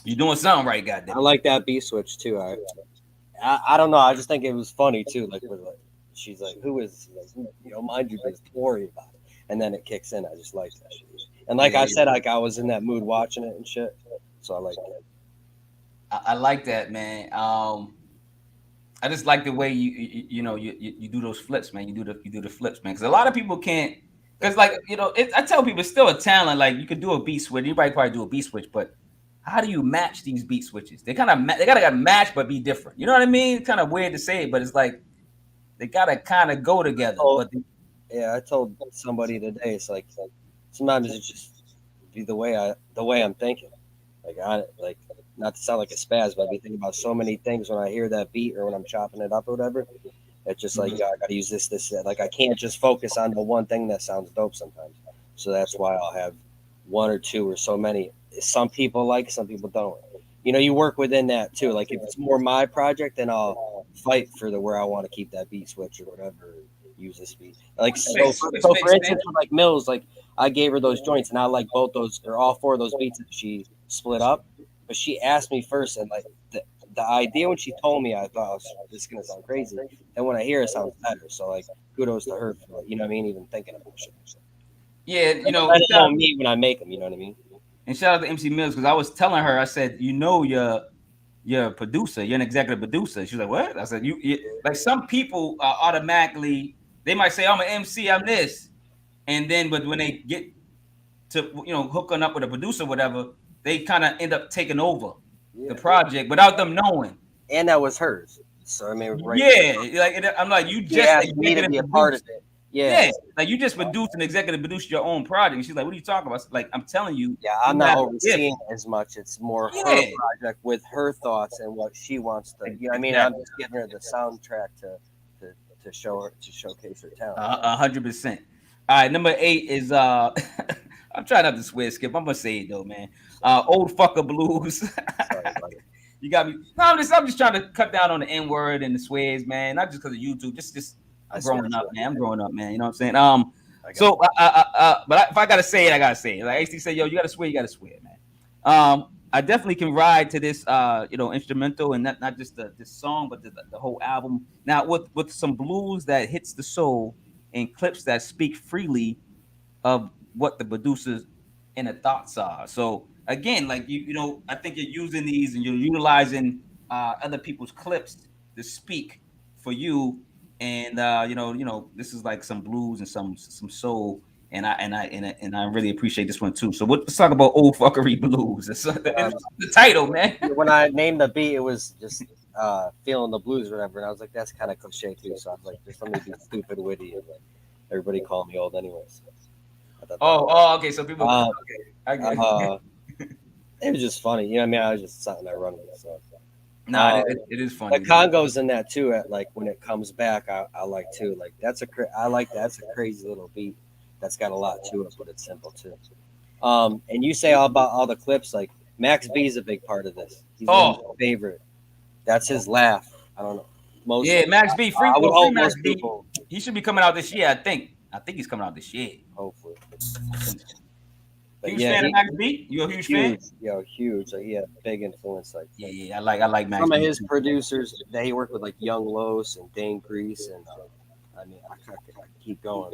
you're doing something right, goddamn. I like that beat switch too. I don't know. I just think it was funny too. Like with like, she's like, "Who is like, mind you, business. Don't worry about it." And then it kicks in. I just like that shit. And like Yeah, I yeah. said, like I was in that mood watching it and shit. So I like that. I like that, man. I just like the way you do those flips, man. You do the flips, man. Because a lot of people can't. Because like I tell people it's still a talent. Like you could do a beat switch. Anybody probably do a beat switch, but how do you match these beat switches? They kind of they gotta match but be different. You know what I mean? It's kind of weird to say it, but it's like they gotta kind of go together. Oh, But yeah, I told somebody today. It's like sometimes it just be the way I'm thinking. Like I like not to sound like a spaz, but I be thinking about so many things when I hear that beat or when I'm chopping it up or whatever. It's just like, I got to use this, that. Like I can't just focus on the one thing that sounds dope sometimes. So that's why I'll have one or two or so many. Some people like, some people don't. You work within that too. Like if it's more my project, then I'll fight for the where I want to keep that beat switch or whatever. Use this beat. Like so for instance, with like Mills, like I gave her those joints, and I like both those or all four of those beats that she split up. But she asked me first, and like the idea when she told me, I thought this is gonna sound crazy. And when I hear it, sounds better. So like, kudos to her for you know what I mean, even thinking about shit. yeah, Let it know me when I make them. You know what I mean? and shout out to MC Mills because I was telling her, I said, you're a producer, you're an executive producer. She's like, what? I said, you like some people automatically they might say, I'm an MC, I'm this, and then but when they get to hooking up with a producer, whatever, they kind of end up taking over the project without them knowing. And that was hers. So I mean, right? Yeah, like I'm like you She just asked me to be a part of it. Yeah, like you just produced and executive produced your own project. And she's like, "What are you talking about?" Like I'm telling you, Yeah, I'm you not have a overseeing gift. as much. It's more her Yeah, project with her thoughts and what she wants to. You know what I mean? I'm exactly. just giving her the soundtrack to show her to showcase her talent. 100%. All right, number 8 is I'm trying not to swear, Skip. I'm gonna say it though, man. Old fucker blues. Sorry, buddy. You got me. No, I'm just trying to cut down on the N word and the swears, man. Not just because of YouTube. Just I I'm swear growing to up, you. man. I'm growing up, man. You know what I'm saying? I got So, if I gotta say it, I gotta say it. Like HD said, yo, you gotta swear, man. I definitely can ride to this, instrumental and not just this song, but the whole album. Now, with some blues that hits the soul and clips that speak freely of what the producers and the thoughts are. So again, like I think you're using these and you're utilizing other people's clips to speak for you. And this is like some blues and some soul. And I really appreciate this one too. So let's talk about old fuckery blues. It's the title, man. When I named the beat, it was just feeling the blues or whatever, and I was like, that's kind of cliche too. So I was like, just let me be stupid, witty, and like everybody called me old anyways. Okay. So people, okay, I get uh, it was just funny. You know what I mean? I was just something I run with. So nah, it is funny. the congos in that too. At like when it comes back, I like too. Like I like that's a crazy little beat that's got a lot to it, but it's simple too. And you say all about all the clips. Like Max B is a big part of this. He's one of my favorite. That's his laugh. I don't know. Max B, free, I would free hope Max most B. people. He should be coming out this year. I think he's coming out this year. Hopefully. I think so. But Huge yeah, fan of Max B. You a huge fan? huge. Like he had big influence. Like Yeah. I like Max some B. of his producers that he worked with, like Young Los and Dane Grease, and I mean, I keep going.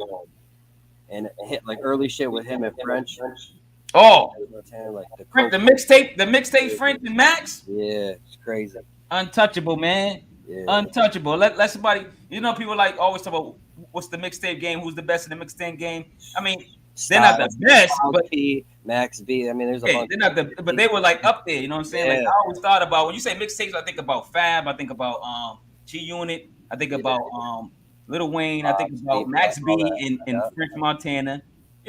And hit like early shit with him and French. Oh, Like the mixtape French and Max. Yeah, it's crazy. Untouchable, man. Yeah. Untouchable. Let somebody. People like always talk about what's the mixtape game, who's the best in the mixtape game. I mean, they're not the best, but Max B. I mean, there's a bunch. they're not but they were like up there. You know what I'm saying? Like Yeah. I always thought about when you say mixtapes, I think about Fab, I think about G Unit, I think about Lil Wayne, I think about Max B in French Montana.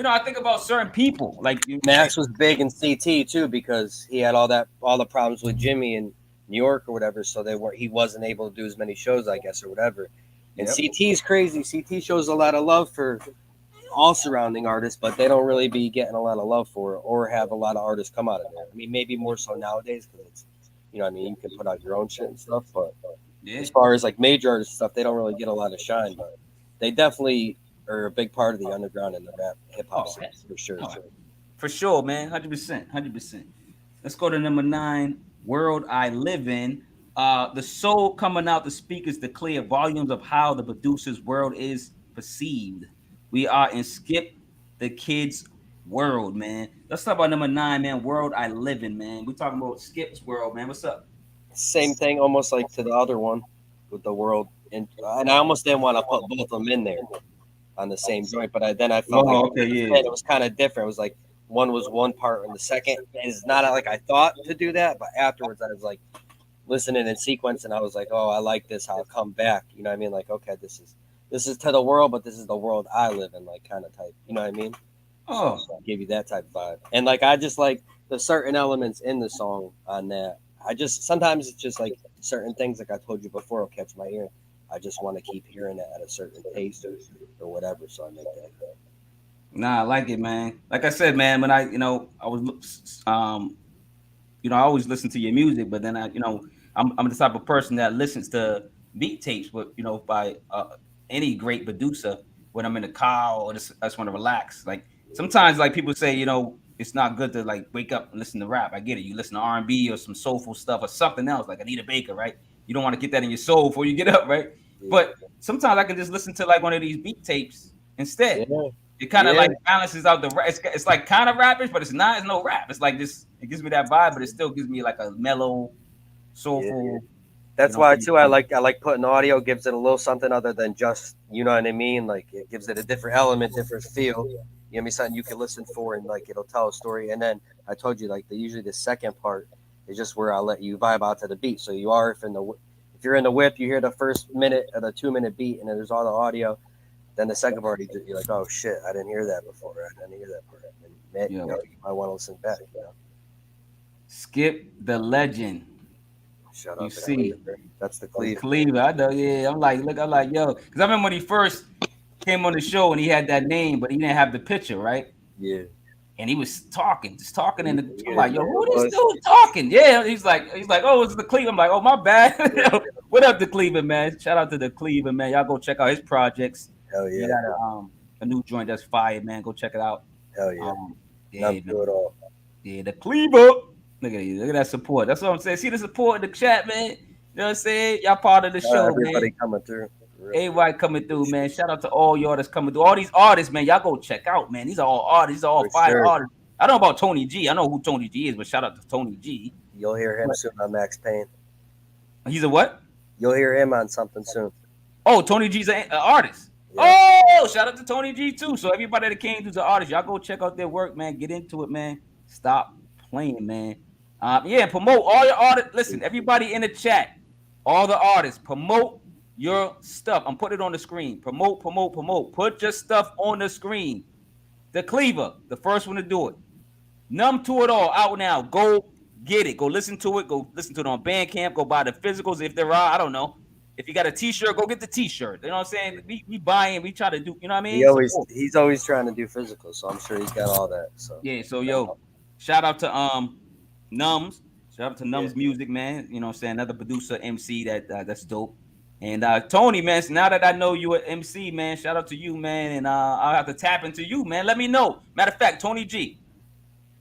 I think about certain people like Max was big in CT too because he had all the problems with Jimmy in New York or whatever. So he wasn't able to do as many shows, I guess, or whatever. And CT is crazy. CT shows a lot of love for all surrounding artists, but they don't really be getting a lot of love for it or have a lot of artists come out of there. I mean, maybe more so nowadays because it's, I mean, you can put out your own shit and stuff, but as far as like major artist stuff, they don't really get a lot of shine, but they definitely or a big part of the underground and the rap hip hop Oh, scene for sure. oh, for sure, man. 100%. 100%. Let's go to number 9, World I Live In. The soul coming out the speakers to clear volumes of how the producer's world is perceived. We are in Skip the Kid's world, man. Let's talk about number 9, man. World I Live In, man. We're talking about Skip's world, man. What's up? Same thing, almost like to the other one with the world, and I almost didn't want to put both of them in there on the same joint, but then I felt like Oh, okay, yeah. it was kind of different. It was like one was one part, and the second is not like I thought to do that, but afterwards I was like listening in sequence, and I was like, oh, I like this how it come back. You know what I mean? Like, okay, this is to the world, but this is the world I live in, like kind of type. You know what I mean? So Oh, I gave you that type of vibe, and like I just like the certain elements in the song on that. I just sometimes it's just like certain things, like I told you before, will catch my ear. I just want to keep hearing it at a certain pace or whatever, so I make that. nah, I like it, man. Like I said, man, when I was I always listen to your music, but then I'm the type of person that listens to beat tapes with, by any great producer when I'm in the car or I just want to relax. Like sometimes, like people say, it's not good to like wake up and listen to rap. I get it. You listen to R&B or some soulful stuff or something else, like Anita Baker, right? You don't want to get that in your soul before you get up, right? Yeah, But sometimes I can just listen to like one of these beat tapes instead. yeah, It kind of yeah, like balances out the it's like kind of rapish, but it's not. It's no rap. It's like this. It gives me that vibe, but it still gives me like a mellow, yeah. soulful. That's why Thing. too. I like putting audio, gives it a little something other than just, you know what I mean. Like it gives it a different element, different feel. You know what I mean? Something you can listen for and like it'll tell a story. And then I told you like usually the second part is just where I let you vibe out to the beat. So you are if you're in the whip, you hear the first minute of the 2 minute beat, and then there's all the audio. Then the second part, you're like, oh shit, I didn't hear that before. I didn't hear that part. And man, Yeah. you might want to listen back. Skip the legend. Shout You out to see, Cleaver. That's the from Cleaver. Cleveland. I know. Yeah, I'm like, yo, because I remember when he first came on the show and he had that name, but he didn't have the picture, right? Yeah. And he was talking, just talking, and I'm Yeah, like, yo, man. who this dude talking? Yeah, he's like, oh, it's the Cleveland. I'm like, oh, my Yeah. bad. What up, the Cleveland man? Shout out to the Cleveland man. Y'all go check out his projects. Hell He yeah. got a new joint that's fire, man. Go check it out. Hell yeah. Yeah, None man. through it all. Yeah, the Cleveland. Look at you. Look at that support. That's what I'm saying. See the support in the chat, man. You know what I'm saying? Y'all part of the show, Everybody man. coming through. For real. Everybody coming through, man. Shout out to all y'all that's coming through. All these artists, man. Y'all go check out, man. These are all artists. These are all For fire sure. artists. I don't know about Tony G. I know who Tony G is, but shout out to Tony G. You'll hear him But soon on Max Payne. he's a what? You'll hear him on something soon. Oh, Tony G's an artist. Yeah. Oh, shout out to Tony G too. So everybody that came through the artists, y'all go check out their work, man. Get into it, man. Stop playing, man. Yeah, promote all your artists. Listen, everybody in the chat, all the artists, promote your stuff. I'm putting it on the screen. Promote, promote, promote. Put your stuff on the screen. The Cleaver, the first one to do it. Numb to It All, out now. Go get it. Go listen to it. Go listen to it on Bandcamp. Go buy the physicals if there are. I don't know. If you got a T-shirt, go get the T-shirt. You know what I'm saying? We buying. We try to do. You know what I mean? Support. He's always trying to do physical, so I'm sure he's got all that. So Yeah. So yo, shout out to Nums. Shout out to yeah, Nums Music, man. You know what I'm saying? Another producer, MC that's dope. And Tony, man. So now that I know you at MC, man, shout out to you, man. And I'll have to tap into you, man. Let me know. Matter of fact, Tony G,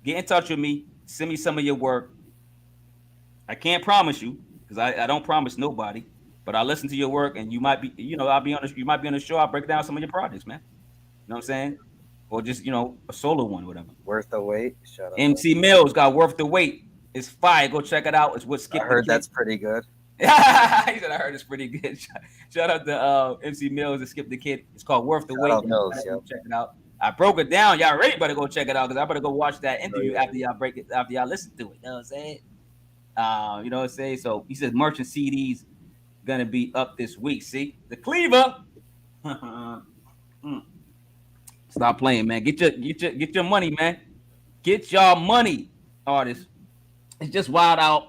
get in touch with me. Send me some of your work. I can't promise you because I don't promise nobody, but I'll listen to your work and you might be, I'll be on you might be on the show. I'll break down some of your projects, man. You know what I'm saying? Or just, a solo one, whatever. worth the wait. Shout out. MC Mills got Worth the Wait. It's fire. Go check it out. It's what I Skip the heard Kid. that's pretty good. He said I heard it's pretty good. Shout out to MC Mills and Skip the Kid. It's called Worth the Shout Wait. out Mills, Go yep. check it out. I broke it down. Y'all ready? Better go check it out because I better go watch that interview yeah. after y'all break it, after y'all listen to it. You know what I'm saying? You know what I'm saying? So he says merchant CDs gonna be up this week. See the Cleaver. Stop playing, man. Get your money, man. Get y'all money, artists. It's just wild out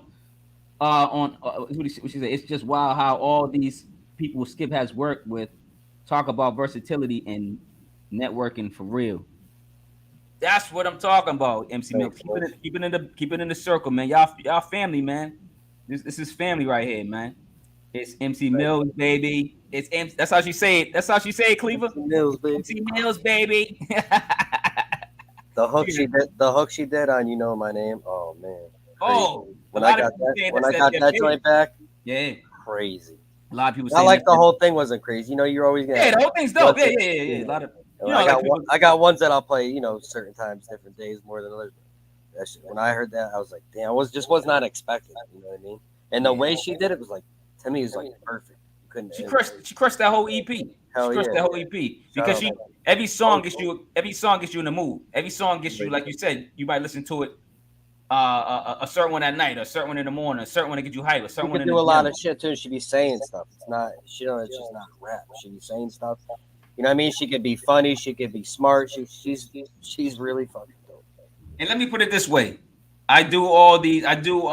on what she said. It's just wild how all these people Skip has worked with talk about versatility and networking for real. That's what I'm talking about, MC Milk. Keep it in the circle, man. Y'all family, man. This is family right here, man. It's MC Mills, baby. That's how she say it. That's how she say it, Cleaver. Mills, baby. MC Mills, baby. The hook she did. The hook she did on "You Know My Name." Oh man, crazy. Oh, When I got that joint back, yeah, crazy. a lot of people Not saying like that. the whole thing wasn't crazy. You know, you're always gonna. Yeah, the whole thing's dope. Yeah. A lot of I got ones that I'll play. You know, certain times, different days, more than others. That shit, when I heard that, I was like, damn, was not expecting. You know what I mean? And the way she did it was like, to me, it was like perfect. You couldn't. She crushed that whole EP. Hell she crushed that whole EP because every song gets you in the mood. Every song gets you, like you said, you might listen to it. A certain one at night, a certain one in the morning, a certain one to get you hype, a certain one in the do a lot of shit too. She be saying stuff. It's not. It's just not rap. She be saying stuff. You know what I mean? She could be funny. She could be smart. She's really fucking dope. And let me put it this way: I do all these. I do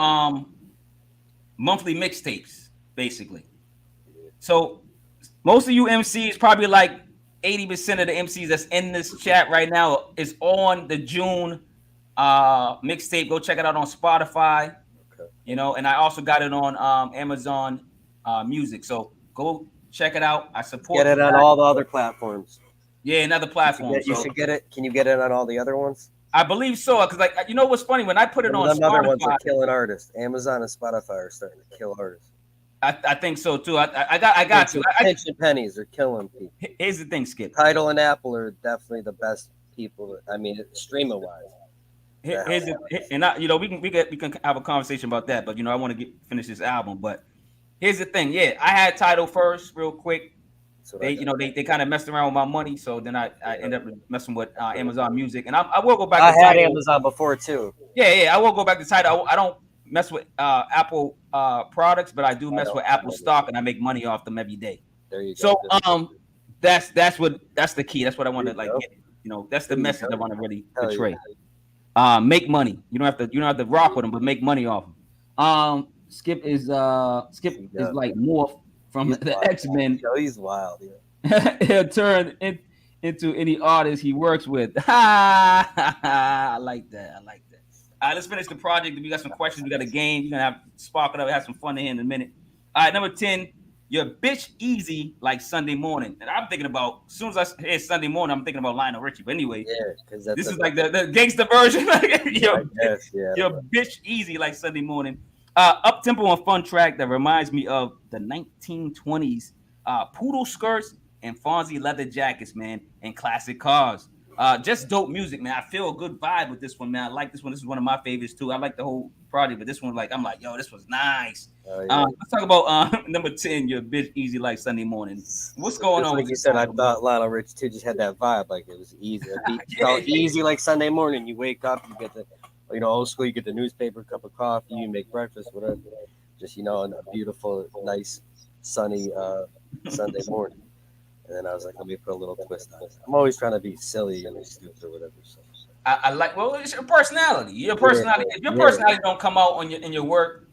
monthly mixtapes, basically. So most of you MCs, probably like 80% of the MCs that's in this chat right now, is on the June mixtape. Go check it out on Spotify. Okay. You know, and I also got it on Amazon Music. So go check it out. I support. Get it on all the other platforms. Yeah, another platform. You should get it. Can you get it on all the other ones? I believe so, because like you know what's funny, when I put it on Spotify, other ones are killing artists. Amazon and Spotify are starting to kill artists. I think so too. I got you. Pension pennies are killing people. Here's the thing, Skip. Tidal and Apple are definitely the best people. I mean, streaming wise. You know, we can have a conversation about that, but you know, I want to finish this album. But here's the thing. Yeah, I had Tidal first, real quick. They kind of messed around with my money, so then I ended up messing with Amazon Music, and I will go back. I had Amazon before too. Yeah, I will go back to Tidal. I don't mess with Apple products, but I do mess with Apple stock, and I make money off them every day. There you go. So that's the key. That's what I want to like. Get, you know, that's the message I want to really portray. Make money. You don't have to rock with them, but make money off them. Skip is like Morph from the X-Men. He's wild. Yeah. He'll turn into any artist he works with. I like that. All right, let's finish the project. We got some questions. We got a game. You're gonna have spark it up. Have some fun in here in a minute. All right, number 10. You're bitch easy like Sunday morning. And I'm thinking about, as soon as I hear Sunday morning, I'm thinking about Lionel Richie. But anyway, because this is like the gangster version. You're bitch easy like Sunday morning. Up tempo and fun track that reminds me of the 1920s poodle skirts and Fonzie leather jackets, man, and classic cars. Just dope music, man. I feel a good vibe with this one, man. I like this one. This is one of my favorites too. I like the whole project, but this one, like, I'm like, yo, this was nice. Let's talk about number 10. Your bitch easy like Sunday morning. What's going on? Like you said, I thought Lionel Richie too just had that vibe, like it was easy. Felt easy like Sunday morning. You wake up, you get the, old school. You get the newspaper, cup of coffee, you make breakfast, whatever. Just a beautiful, nice, sunny Sunday morning. And then I was like, let me put a little twist on it. I'm always trying to be silly and stupid or whatever. So. I like. Well, it's your personality. Your personality. If your personality don't come out in your work,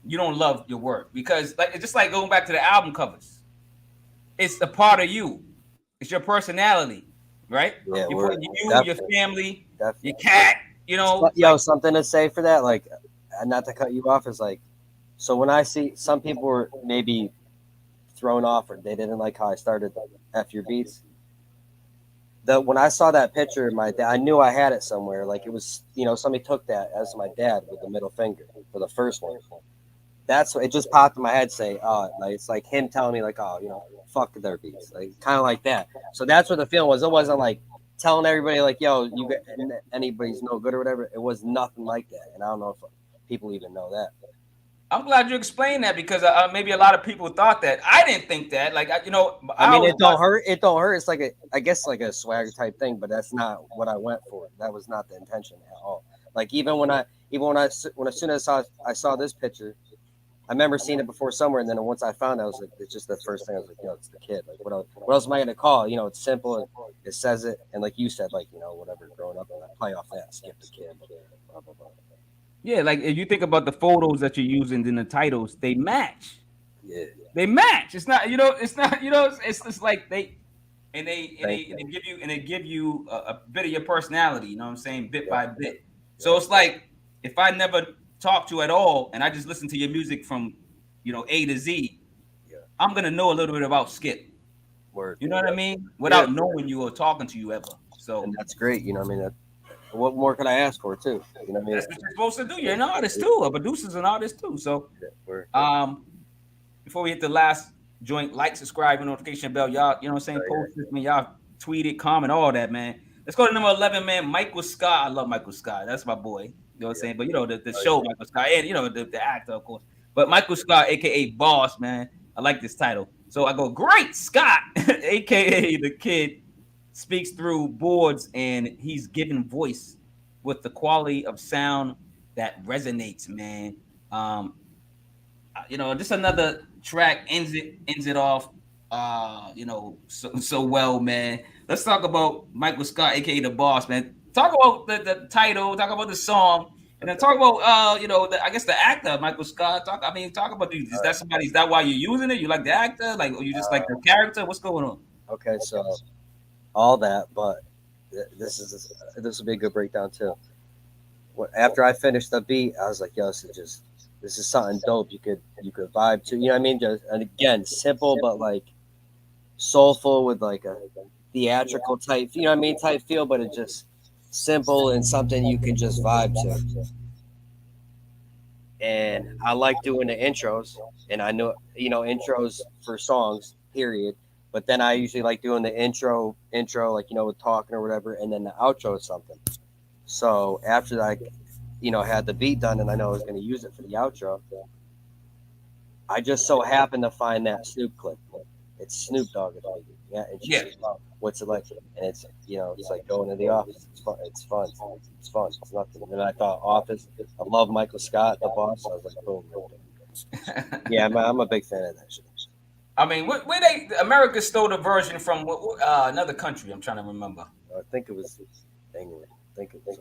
you don't love your work, because like it's just like going back to the album covers. It's a part of you. It's your personality, right? Yeah, you put your family, your cat. You know, something to say for that. Like, not to cut you off, is like, so when I see some people were maybe thrown off or they didn't like how I started the F Your Beats. When I saw that picture of my dad, I knew I had it somewhere. Like it was, somebody took that as my dad with the middle finger for the first one. That's what it just popped in my head. Say, it's like him telling me like, fuck their beats, like kind of like that. So that's what the feeling was. It wasn't like telling everybody like, yo, anybody's no good or whatever. It was nothing like that. And I don't know if people even know that. I'm glad you explained that, because maybe a lot of people thought that. I didn't think that. Like, I mean, it don't hurt. It don't hurt. It's like I guess like a swagger type thing, but that's not what I went for. That was not the intention at all. Like as soon as I saw this picture, I remember seeing it before somewhere, and then once I found it, I was like, it's just the first thing. I was like, it's the kid. Like, what else am I gonna call? It's simple. It says it, and like you said, like whatever. Growing up, and I play off that, skip the kid, blah blah blah. Yeah, like if you think about the photos that you're using in the titles, they match. Yeah, they match. It's not, it's just like they give you a bit of your personality. You know what I'm saying, bit by bit. So it's like if I never talked to you at all and I just listen to your music from A to Z, I'm gonna know a little bit about Skip. Word. You know what I mean? Yeah, Without knowing you or talking to you ever. So and that's great. You know, what I mean, what more could I ask for too? You know, what I mean, that's what you're supposed to do. You're an artist too. A producer's an artist too. So we're um, before we hit the last joint, like, subscribe, and notification bell. Y'all, you know what I'm saying? Post this, man. Y'all tweet it, comment, all that, man. Let's go to number 11, man. Michael Scott. I love Michael Scott. That's my boy. You know what I'm saying? But you know, the show, Michael Scott, and you know, the actor, of course. But Michael Scott, aka Boss, man. I like this title. So I go, great Scott, aka the kid, speaks through boards and he's given voice with the quality of sound that resonates, man. Um, you know, just another track ends it off you know, so well, man. Let's talk about Michael Scott, aka the Boss, man. Talk about the title, talk about the song, and then talk about you know, I guess the actor, Michael Scott. Talk about these. Is that somebody, is that why you're using it? You like the actor? Like, or you just like the character? What's going on? okay. So all that, but this will be a good breakdown too. After I finished the beat, I was like, yo, this is something dope. You could vibe to. You know what I mean? Just, and again, simple but like soulful with like a theatrical type. You know what I mean? Type feel, but it's just simple and something you can just vibe to. And I like doing the intros, and I know intros for songs, period. But then I usually like doing the intro, like with talking or whatever, and then the outro is something. So after I, had the beat done, and I know I was going to use it for the outro, I just so happened to find that Snoop clip. It's Snoop Dogg, yeah, and she says, "Wow, what's it like?" And it's it's like going to the office. It's fun. It's fun. It's fun. It's nothing. And then I thought Office. I love Michael Scott, the boss. I was like, boom. Yeah, I'm a big fan of that shit. I mean, where they America stole the version from another country. I'm trying to remember. I think it was England. I think it was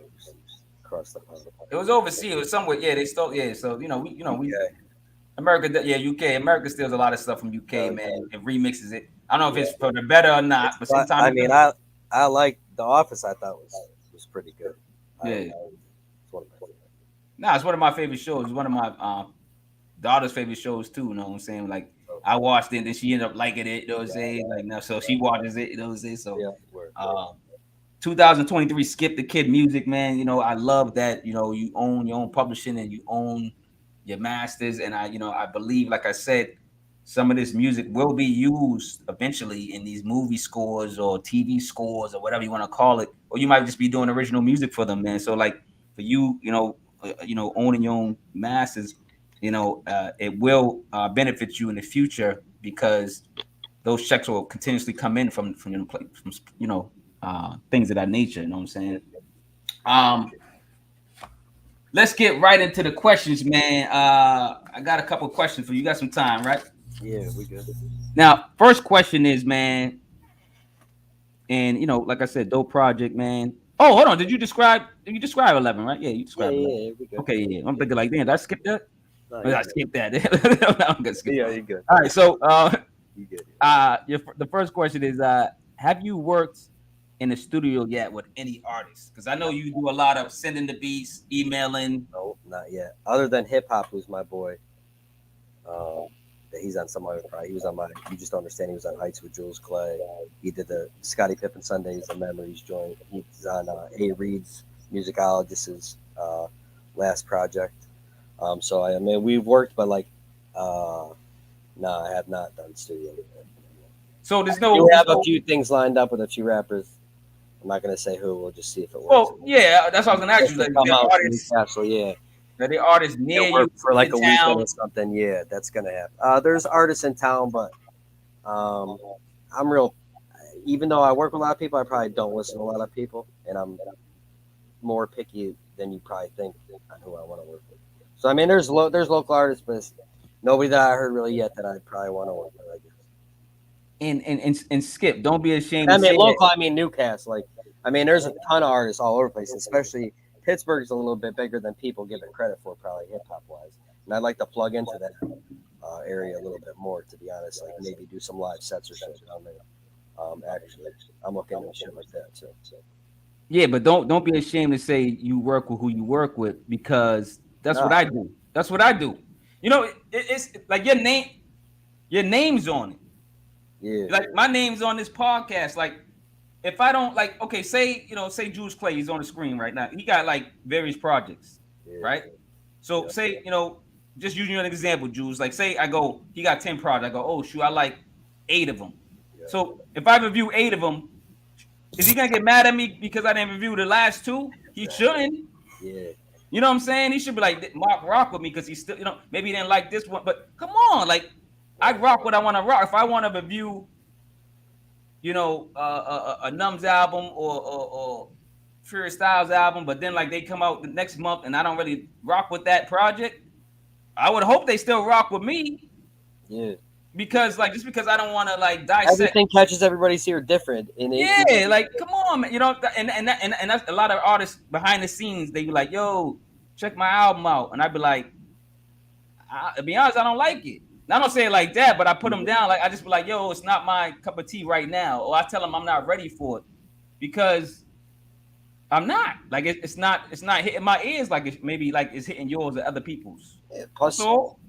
across the pond. It was overseas. It was somewhere. Yeah, they stole. Yeah, so we Yeah. America. Yeah, UK. America steals a lot of stuff from UK, man, Yeah. and remixes it. I don't know if it's for the better or not, but But sometimes I mean, I like The Office. I thought was pretty good. yeah. It's one of my favorites. Nah, it's one of my favorite shows. It's one of my daughter's favorite shows too. You know what I'm saying? Like, I watched it, and then she ended up liking it. You know what I'm saying? Like, now, so she watches it. You know what I'm saying? So, Yeah. 2023, Skip the Kid music, man. You know, I love that. You know, you own your own publishing and you own your masters, and I believe, like I said, some of this music will be used eventually in these movie scores or TV scores or whatever you want to call it, or you might just be doing original music for them, man. So, like, for you, owning your own masters, it will benefit you in the future because those checks will continuously come in from things of that nature. You know what I'm saying? Um, let's get right into the questions, man. I got a couple of questions for you. You got some time, right? Yeah, we good. Now, first question is, man, and like I said, dope project, man. Oh, hold on. Did you describe 11, right? Yeah, you described 11. Yeah, we good. Okay, yeah. I'm thinking like, damn, did I skip that? No, I skipped that. No, I'm gonna skip. Yeah, you good. All right, so You good. the first question is, have you worked in the studio yet with any artists? Because I know you do a lot of sending the beats, emailing. No, not yet. Other than hip hop, who's my boy. That he's on some other project. He was on my. You just don't understand. He was on Heights with Jules Clay. He did the Scottie Pippen Sundays, the Memories joint. He's on A. Reed's musicologist's last project. So I mean, we've worked, but like, no, I have not done studio. So there's no. We have a few things lined up with a few rappers. I'm not gonna say who. We'll just see if it works. Well, yeah, that's what I was gonna ask you. Like, artists, yeah. Are they artists near you for like a weekend town or something? Yeah, that's gonna happen. There's artists in town, but I'm real. Even though I work with a lot of people, I probably don't listen to a lot of people, and I'm more picky than you probably think on who I want to work with. So I mean, there's local artists, but nobody that I heard really yet that I probably want to work with. I guess. And Skip, don't be ashamed. I mean, local. I mean, Newcastle. Like, I mean, there's a ton of artists all over the place, especially. Pittsburgh's a little bit bigger than people give it credit for, probably hip hop wise. And I'd like to plug into that area a little bit more, to be honest. Like maybe do some live sets or something down there. Actually, I'm looking at shit like that too. So. Yeah, but don't be ashamed to say you work with who you work with, because that's what I do. That's what I do. It's like your name. your name's on it. Yeah. Like my name's on this podcast. Like if I don't like, okay, say say Jules Clay, he's on the screen right now. He got like various projects, Yeah. right? So say just using an example, Jules. Like say I go, he got 10 projects. I go, oh shoot, I like 8 of them. Yeah. So if I review 8 of them, is he gonna get mad at me because I didn't review the last 2? He shouldn't. Yeah. You know what I'm saying? He should be like Mark rock with me because he's still, maybe he didn't like this one, but come on, like I rock what I want to rock. If I want to review, a Numbs album or Fury Styles album, but then like they come out the next month and I don't really rock with that project, I would hope they still rock with me. Yeah. Because like just because I don't want to like dissect. Everything catches everybody's ear different. Like come on, man. And that's a lot of artists behind the scenes. They be like, "Yo, check my album out," and I'd be like, "To be honest, I don't like it." Now, I don't say it like that, but I put them down. Like I just be like, "Yo, it's not my cup of tea right now," or I tell them I'm not ready for it because I'm not. Like it's not hitting my ears like it's hitting yours or other people's. Yeah, plus,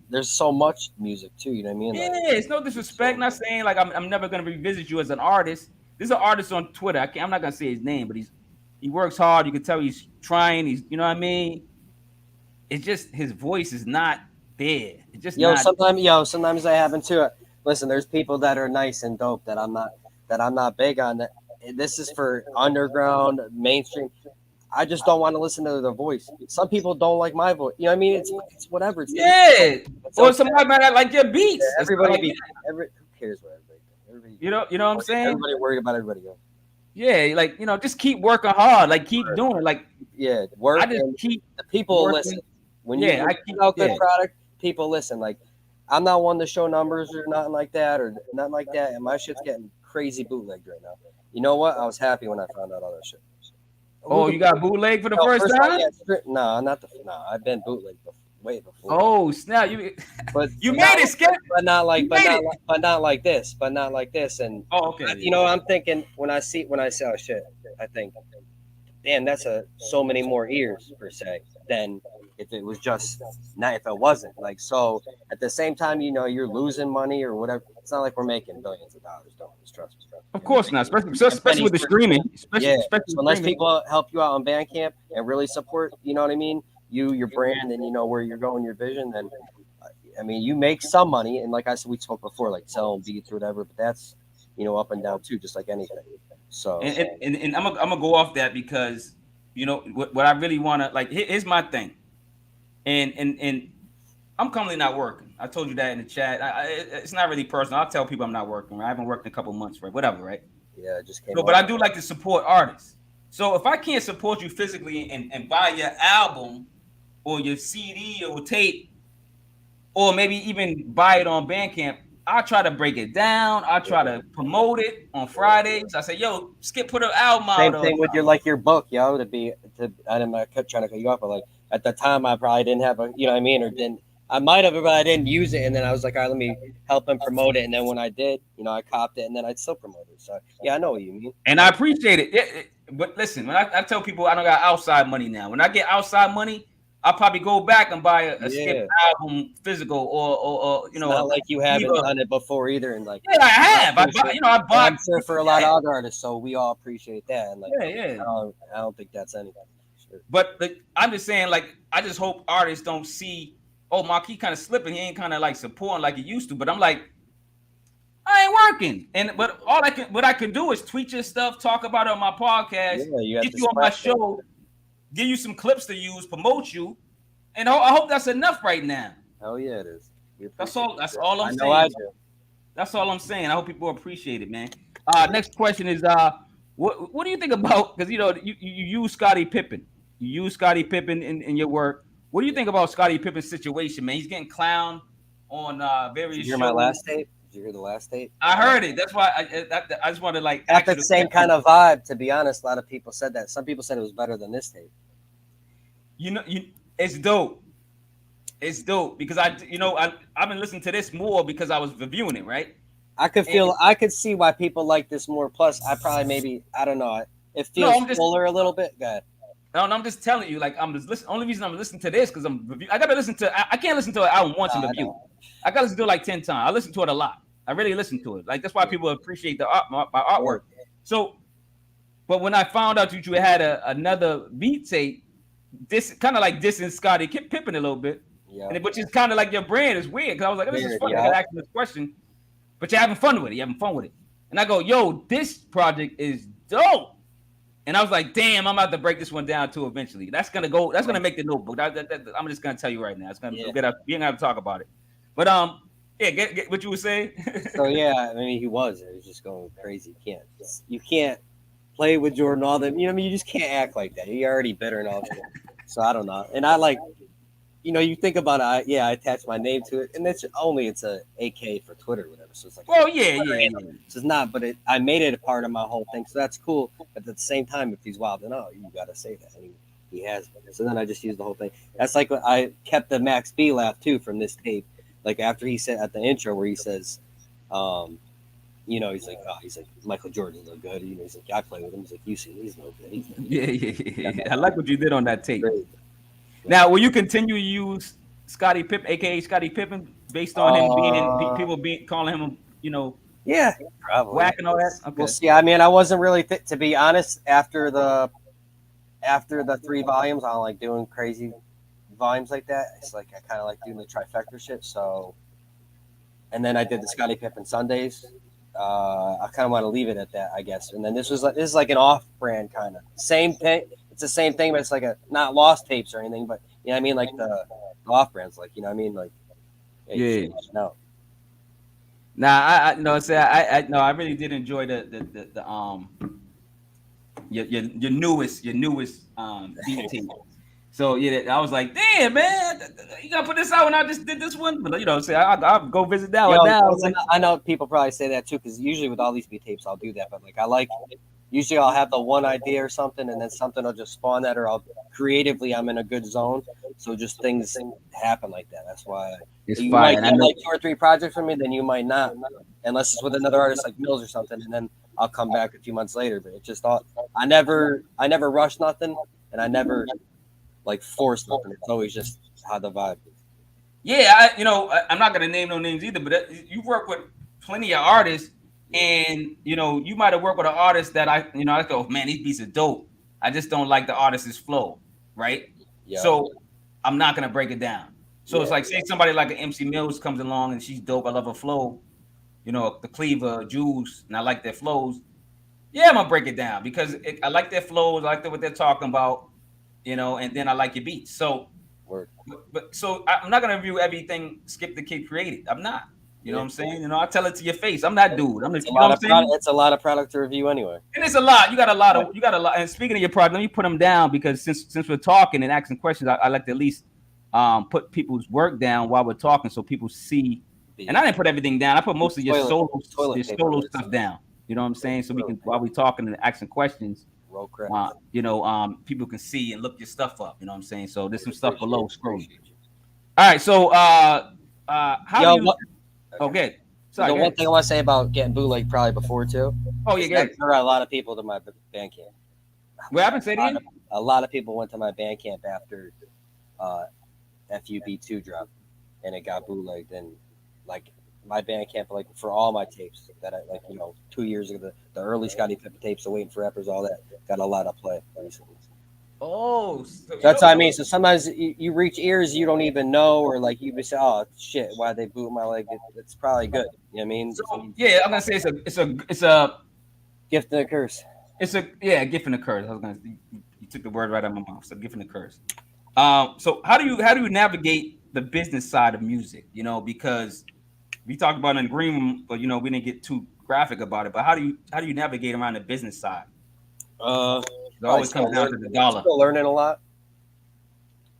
there's so much music too. You know what I mean? Yeah, it's no disrespect. Not saying like I'm never gonna revisit you as an artist. This is an artist on Twitter. I'm not gonna say his name, but he works hard. You can tell he's trying. He's what I mean. It's just his voice is not there. It's just sometimes that happen too. Listen, there's people that are nice and dope that I'm not big on. That this is for underground, mainstream. I just don't want to listen to their voice. Some people don't like my voice. You know what I mean? It's whatever. It's or somebody might not like your beats. Yeah, everybody who cares what everybody. You know what I'm saying? Everybody worried about everybody else. Yeah, like just keep working hard. Like keep doing it. Like work. I just keep the people working. Listen. When I keep out good product, people listen. Like I'm not one to show numbers or nothing like that, and my shit's getting crazy bootlegged right now. You know what? I was happy when I found out all that shit. Oh, you got bootleg for the first time? No, I've been bootlegged way before. Oh snap! But you made it, Skip. But not like this. And okay. I'm thinking when I see oh shit, I think, damn, that's so many more ears per se than if it was just not if it wasn't like so. At the same time, you're losing money or whatever. It's not like we're making billions of dollars. Don't trust me. Of course not, especially with the streaming. Especially so unless people help you out on Bandcamp and really support, you know what I mean, your brand and where you're going, your vision, then I mean you make some money. And like I said, we spoke before, like selling beats or whatever, but that's up and down too, just like anything. So and I'm gonna go off that because what I really want to like. Here's my thing, and I'm currently not working. I told you that in the chat. It's not really personal. I'll tell people I'm not working. Right? I haven't worked in a couple months, right? Whatever, right? Yeah, just came. But I do like to support artists. So if I can't support you physically and buy your album or your CD or tape, or maybe even buy it on Bandcamp, I try to break it down. I try to promote it on Fridays. I say, yo, Skip, put an album out. Same thing with your book, yo. I kept trying to cut you off, but like at the time, I probably didn't have or didn't. I might have, but I didn't use it. And then I was like, all right, let me help him promote it. And then when I did, I copped it, and then I'd still promote it. So yeah, I know what you mean. And I appreciate it. But listen, when I tell people I don't got outside money now. When I get outside money, I'll probably go back and buy a Skip album physical or it's not like you haven't done it before either. And like I have. I bought. I'm sure for a lot of other artists, so we all appreciate that. And like I don't think that's anything. Sure. But I'm just saying, like, I just hope artists don't see, oh, Marquis kind of slipping. He ain't kind of like supporting like he used to. But I'm like, I ain't working. But what I can do is tweet your stuff, talk about it on my podcast, get you on my show, give you some clips to use, promote you, and I hope that's enough right now. Oh yeah, it is. That's all I'm saying. I do. That's all I'm saying. I hope people appreciate it, man. Next question is, what do you think about? Because you use Scottie Pippen. You use Scottie Pippen in your work. What do you think about Scottie Pippen's situation, man? He's getting clowned on various. Did you hear shows. My last tape? Did you hear the last tape? I heard it. That's why I just wanted to like. Got the same kind of vibe. To be honest, a lot of people said that. Some people said it was better than this tape. It's dope. It's dope because I've been listening to this more because I was reviewing it, right? I could see why people like this more. Plus, I don't know. It feels fuller a little bit. Go ahead. No, I'm just telling you, like I'm just listening. Only reason I'm listening to this because I gotta listen to. I can't listen to an album once in review. I gotta listen to it like 10 times. I listen to it a lot. I really listen to it. Like that's why people appreciate the art, my artwork. So, but when I found out that you had another beat tape, this kind of like dissing Scottie Pippen a little bit, and which is kind of like your brand is weird because I was like, oh, this is funny. I gotta ask him this question, but you're having fun with it. You're having fun with it, and I go, yo, this project is dope. And I was like, damn, I'm about to break this one down too eventually. That's gonna go. That's gonna make the notebook. I'm just gonna tell you right now. It's gonna get up. We ain't gonna talk about it. But yeah, get what you were saying. So yeah, I mean, he was just going crazy. You can't play with Jordan all them. You know, I mean, you just can't act like that. You're already bitter and all that. So I don't know. And I like, you know, you think about it. I attach my name to it, and it's a AK for Twitter or whatever. So it's like, oh yeah. So it's not, but I made it a part of my whole thing, so that's cool. But at the same time, if he's wild, then you gotta say that. And he has been. So then I just used the whole thing. That's like I kept the Max B laugh too from this tape. Like after he said at the intro where he says, you know, he's like Michael Jordan's no good. You know, he's like, I play with him. He's like, you see, he's no good. Yeah. I like what you did on that tape. Great. Now, will you continue to use Scottie Pippen, aka Scottie Pippen, based on him being calling him, you know, probably whack and all that? Okay. We'll see. I mean, I wasn't really to be honest after the 3 volumes. I don't like doing crazy volumes like that. It's like I kind of like doing the trifecta shit. So, and then I did the Scottie Pippen Sundays. I kind of want to leave it at that, I guess. And then this is like an off-brand kind of same thing. It's the same thing, but it's like a not lost tapes or anything. But you know what I mean, like the off-brands, like you know what I mean, like no. Nah, I really did enjoy the your newest beat tape. So yeah, I was like, damn man, you gotta put this out when I just did this one. But you know, say I'll go visit that one now. I know people probably say that too, because usually with all these beat tapes, I'll do that. But like usually I'll have the one idea or something, and then something will just spawn that, or I'm in a good zone. So just things happen like that. That's why you might get like 2 or 3 projects from me, then you might not, unless it's with another artist like Mills or something, and then I'll come back a few months later. But it just I never rush nothing, and I never like force nothing. It's always just how the vibe is. Yeah, I'm not gonna name no names either, but you work with plenty of artists, and you know you might have worked with an artist that I go, man, these beats are dope. I just don't like the artist's flow, right? Yeah. So I'm not gonna break it down. So it's like, say somebody like an MC Mills comes along and she's dope. I love her flow. You know, the Cleaver, Juice, and I like their flows. Yeah, I'm gonna break it down because I like their flows. I like what they're talking about. You know, and then I like your beats. So, so I'm not gonna review everything Skip the Kid created. I'm not. You know what I'm saying? You know, I tell it to your face. I'm that dude. It's a lot of product to review anyway. And it's a lot. You got a lot. And speaking of your product, let me put them down because since we're talking and asking questions, I like to at least put people's work down while we're talking so people see. And I didn't put everything down. I put most of your solo stuff down. You know what I'm saying? So we can, while we're talking and asking questions, people can see and look your stuff up. You know what I'm saying? So there's some stuff below. Scroll. All right. So how do you? Okay. Sorry. The one thing I want to say about getting bootleg probably before too. Oh yeah, there are a lot of people to my Bandcamp. What happened? Say it again. A lot of people went to my Bandcamp after FUB2 dropped, and it got bootlegged. And like my Bandcamp, like for all my tapes that I 2 years ago, the early Scottie Pippen tapes, the Waiting for Rappers, all that got a lot of play recently. Oh, so that's what I mean. So sometimes you reach ears you don't even know, or like you say, "Oh shit, why they boot my leg?" It's probably good. You know what I mean? So, yeah, I'm gonna say it's a gift and a curse. It's a gift and a curse. I was gonna you took the word right out of my mouth. So gift and a curse. So how do you navigate the business side of music? You know, because we talked about it in the green room, but we didn't get too graphic about it. But how do you navigate around the business side? It always comes down to the dollar. Still learning a lot.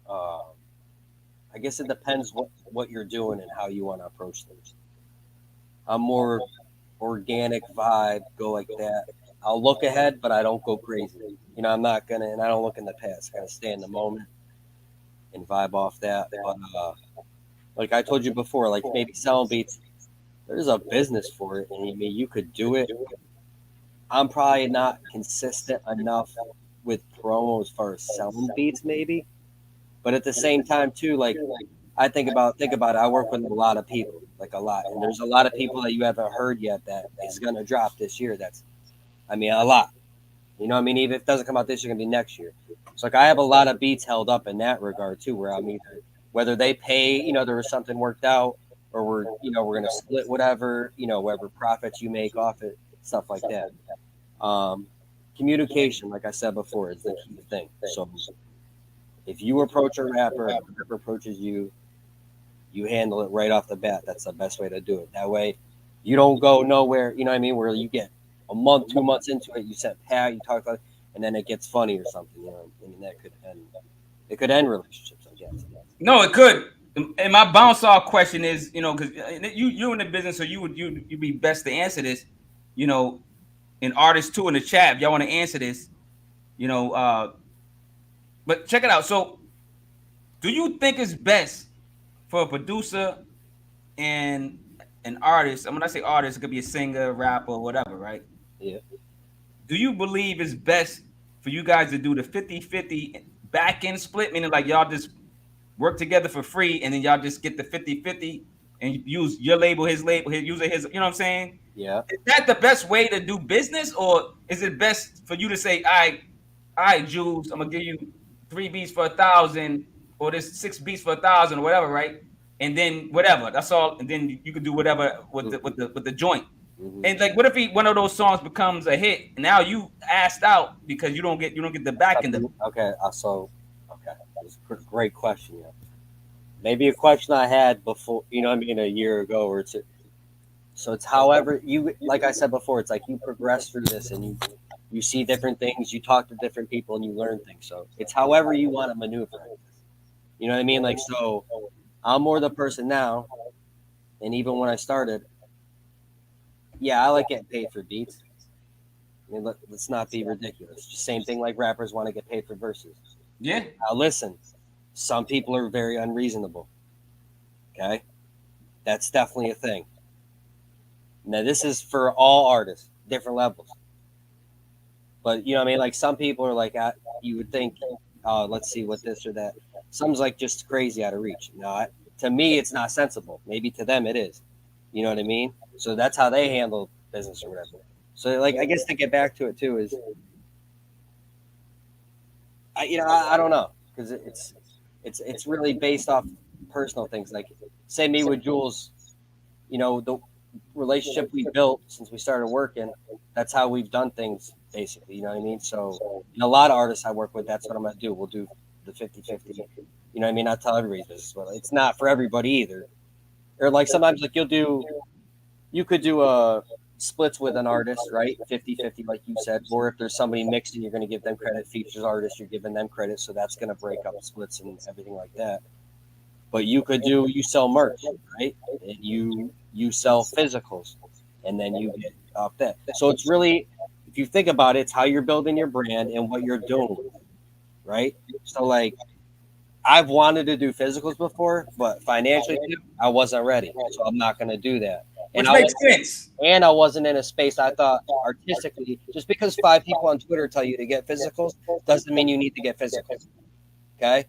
I guess it depends what you're doing and how you want to approach things. I'm more organic vibe, go like that. I'll look ahead, but I don't go crazy. I'm not gonna, and I don't look in the past. I kind of stay in the moment and vibe off that. But like I told you before, like maybe selling beats, there's a business for it, and you could do it. I'm probably not consistent enough with promo as far as selling beats, maybe. But at the same time, too, like I think about it. I work with a lot of people, like a lot, and there's a lot of people that you haven't heard yet that is gonna drop this year. That's, I mean, a lot. You know, what I mean, even if it doesn't come out this year, it's gonna be next year. So like I have a lot of beats held up in that regard too, where I'm either whether they pay, there was something worked out, or we're gonna split whatever, whatever profits you make off it, stuff like that. Um, Communication, like I said before, is the key thing. So if you approach a rapper and a rapper approaches you, you handle it right off the bat. That's the best way to do it. That way, you don't go nowhere. You know what I mean? Where you get a month, 2 months into it, you set pat, you talk about it, and then it gets funny or something. I mean, that could end. It could end relationships, I guess. No, it could. And my bounce off question is, because you in the business, so you'd be best to answer this. You know, and artists too in the chat, if y'all want to answer this, you know. But check it out. So, do you think it's best for a producer and an artist? And when I say artist, it could be a singer, rapper, whatever, right? Yeah. Do you believe it's best for you guys to do the 50-50 back end split, meaning like y'all just work together for free and then y'all just get the 50-50 and use your label, his label, his user, his, you know what I'm saying? Yeah. Is that the best way to do business, or is it best for you to say, all right, Jules, I'm gonna give you 3 beats for 1,000, or this 6 beats for 1,000, or whatever, right? And then whatever, that's all, and then you can do whatever with the joint. Mm-hmm. And like, what if one of those songs becomes a hit? And now you asked out because you don't get the back end of it. Okay. It's a great question. Yeah. Maybe a question I had before, I mean, a year ago, or so it's however you, like I said before, it's like you progress through this and you see different things, you talk to different people, and you learn things. So it's however you want to maneuver. You know what I mean? Like, so I'm more the person now, and even when I started, yeah, I like getting paid for beats. I mean, let's not be ridiculous. Just same thing like rappers want to get paid for verses. Yeah. Now listen, some people are very unreasonable. Okay, that's definitely a thing. Now this is for all artists, different levels. But you know what I mean? Like some people are like, you would think, let's see what this or that. Some's like just crazy out of reach. No, to me, it's not sensible. Maybe to them it is. You know what I mean? So that's how they handle business or whatever. So like, I guess to get back to it too is, I don't know, because it's really based off personal things. Like say me with Jules, the relationship we built since we started working, that's how we've done things basically. You know what I mean? So a lot of artists I work with, that's what I'm gonna do. We'll do the 50-50. You know what I mean? Not tell everybody's business, but it's not for everybody either. Or like sometimes like you could do a splits with an artist, right? 50-50 like you said. Or if there's somebody mixed and you're gonna give them credit, features artists, you're giving them credit, so that's gonna break up splits and everything like that. But you sell merch, right? And you sell physicals, and then you get off that. So it's really, if you think about it, it's how you're building your brand and what you're doing, right? So like, I've wanted to do physicals before, but financially, I wasn't ready, so I'm not going to do that. Which makes sense. And I wasn't in a space I thought artistically. Just because 5 people on Twitter tell you to get physicals doesn't mean you need to get physicals. Okay,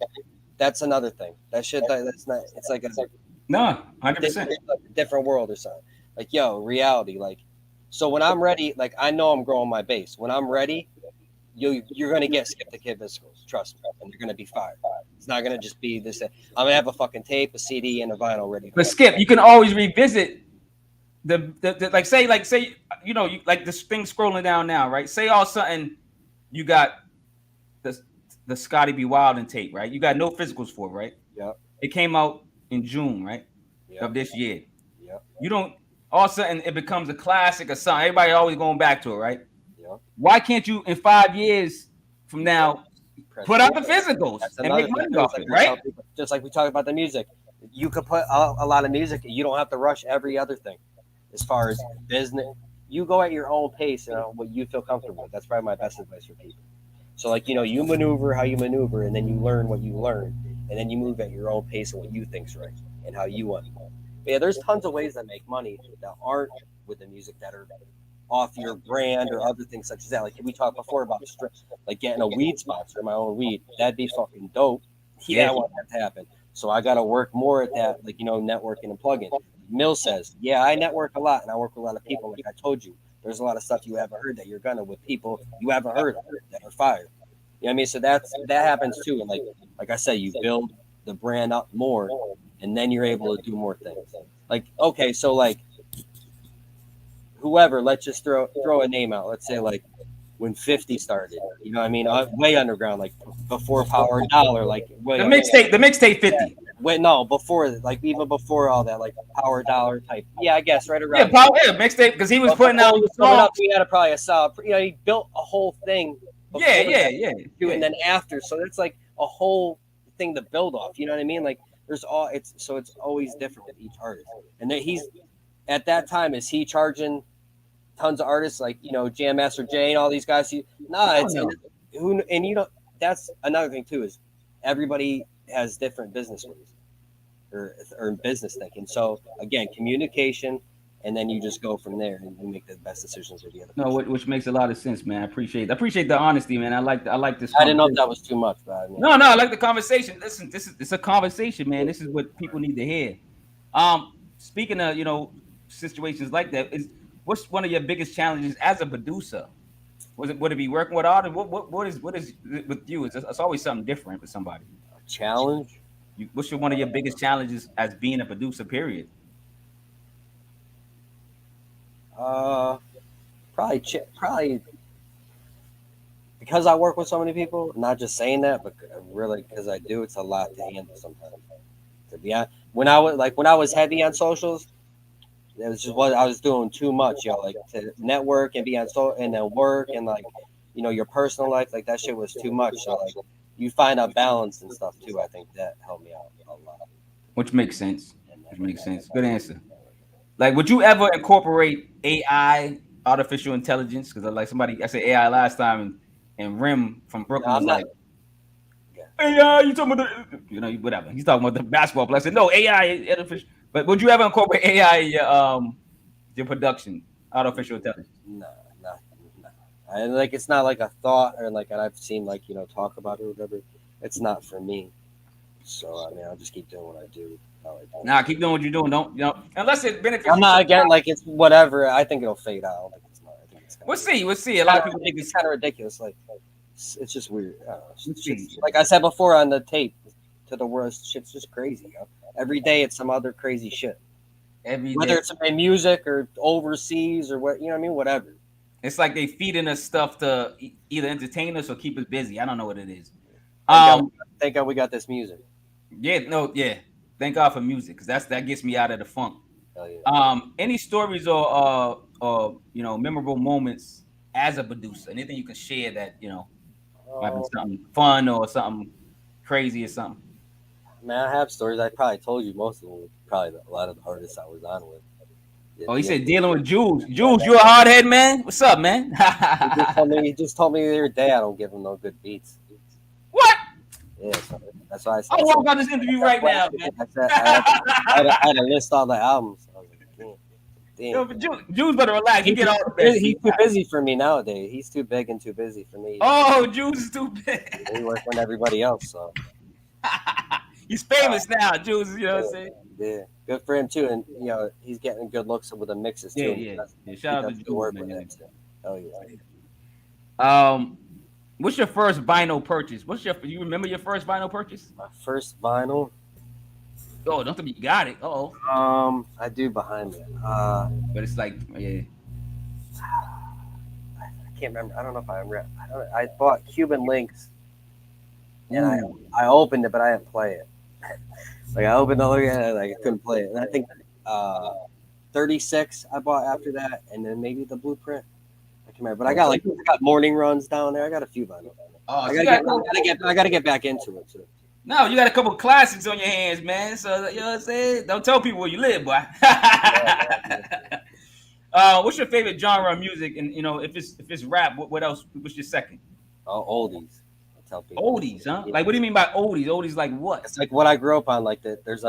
that's another thing. That's not. It's like a No, 100%. Different world or something. Like, yo, reality. Like, so when I'm ready, like I know I'm growing my base. When I'm ready, you're gonna get Skip the Kid physicals. Trust me, and they're gonna be fire. It's not gonna just be this. I'm gonna have a fucking tape, a CD, and a vinyl ready. But Skip, you can always revisit the like say like this thing scrolling down now, right? Say all of a sudden you got the Scotty B. Wildin tape, right? You got no physicals for it, right? Yeah. It came out in June, right? Yep. Of this year. Yeah. You don't all of a sudden it becomes a classic or something. Everybody always going back to it, right? Yeah. Why can't you in 5 years from now put out the physicals and make money off it, right? Just like we talk about the music. You could put a lot of music. You don't have to rush every other thing. As far as business, you go at your own pace and what you feel comfortable with. That's probably my best advice for people. So like, you maneuver how you maneuver, and then you learn what you learn, and then you move at your own pace and what you think's right and how you want. But yeah, there's tons of ways that make money that aren't with the music that are off your brand or other things such as that. Like we talked before about like getting a weed sponsor, my own weed. That'd be fucking dope. Yeah, Yeah. I want that to happen. So I got to work more at that, like, networking and plugging. Mill says, yeah, I network a lot and I work with a lot of people. Like I told you, there's a lot of stuff you haven't heard that you're gonna with people you haven't heard of that are fired. You know what I mean? So that happens too. And like I said, you build the brand up more, and then you're able to do more things. Like okay, so like whoever, let's just throw a name out. Let's say like when 50 started, you know what I mean? Way underground, like before Power Dollar, like way The mixtape 50. Wait, no, before, like even before all that, like Power Dollar type. Yeah, I guess right Yeah, around. mixtape, because he was But putting out before he was coming up, he had probably a solid. He built a whole thing. Yeah. And then after, so that's like a whole thing to build off. You know what I mean? Like there's it's always different with each artist. And then he's at that time, is he charging tons of artists like Jam Master Jay and all these guys? That's another thing too, is everybody has different business ways or business thinking. So again, communication, and then you just go from there and you make the best decisions with the other person. No, which makes a lot of sense, man. I appreciate the honesty, man. I like this. I didn't know if that was too much, but I mean, no, I like the conversation. Listen, it's a conversation, man. This is what people need to hear. Speaking of situations like that, what's one of your biggest challenges as a producer? Would it be working with artists? What is with you? It's always something different with somebody. a challenge. What's one of your biggest challenges as being a producer? Period. Probably because I work with so many people. Not just saying that, but really because I do. It's a lot to handle sometimes. To be honest, when I was heavy on socials, it was just what I was doing too much, like to network and be on and then work and your personal life, like that shit was too much. So like you find a balance and stuff too. I think that helped me out a lot. Which makes sense. Good answer. Like, would you ever incorporate AI, artificial intelligence? Because I said AI last time, and Rim from Brooklyn was like, AI, you talking about whatever. He's talking about the basketball player. I said, no, AI, artificial. But would you ever incorporate AI in your production, artificial intelligence? No. Like it's not like a thought or like I've seen talk about it or whatever. It's not for me. So I mean, I'll just keep doing what I do. Nah, keep doing what you're doing. Don't unless it benefits. I'm not again like it's whatever. I think it'll fade out. I don't think it's not. I think it's we'll see. A lot of people think it's kind of ridiculous. Like it's just weird. Like I said before on the tape, to the worst shit's just crazy. Every day it's some other crazy shit. Whether it's in music or overseas or what, I mean, whatever. It's like they feeding us stuff to either entertain us or keep us busy. I don't know what it is. Thank God we got this music. Yeah. Thank God for music, because that gets me out of the funk. Yeah. Any stories or memorable moments as a producer? Anything you can share that might be something fun or something crazy or something? Man, I have stories. I probably told you most of them. Probably a lot of the artists I was on with. He said dealing with Jules. Jules, you a hard head, man? What's up, man? he just told me the other day I don't give him no good beats. What? Yeah, so that's why I said. I walk about this interview right now, man. I had to list all the albums. I was like, damn. Yo, but Jules better relax. He's too busy for me nowadays. He's too big and too busy for me. Oh, Jules is too big. He works with everybody else, so. He's famous now, Jules. You know what I'm saying? Yeah, good for him too, and he's getting good looks with the mixes too. Yeah. Shout out to Jules, man. Oh yeah. What's your first vinyl purchase? You remember your first vinyl purchase? My first vinyl. Oh, don't tell me you got it. I do behind me. But it's like, yeah. I can't remember. I don't know if I bought Cuban Links, and I opened it, but I didn't play it. Like I opened the look at it, like I couldn't play it, and I think 36 I bought after that, and then maybe the Blueprint. I can't remember, but I got Morning runs down there. I got a few vinyl. I gotta get back into it too. No, you got a couple of classics on your hands, man. So you know what I'm saying? Don't tell people where you live, boy. What's your favorite genre of music? And if it's rap, what else? What's your second? Oldies. Tell people. Oldies, huh? Yeah. Like, what do you mean by oldies? Oldies, like what? It's like what I grew up on. Like there was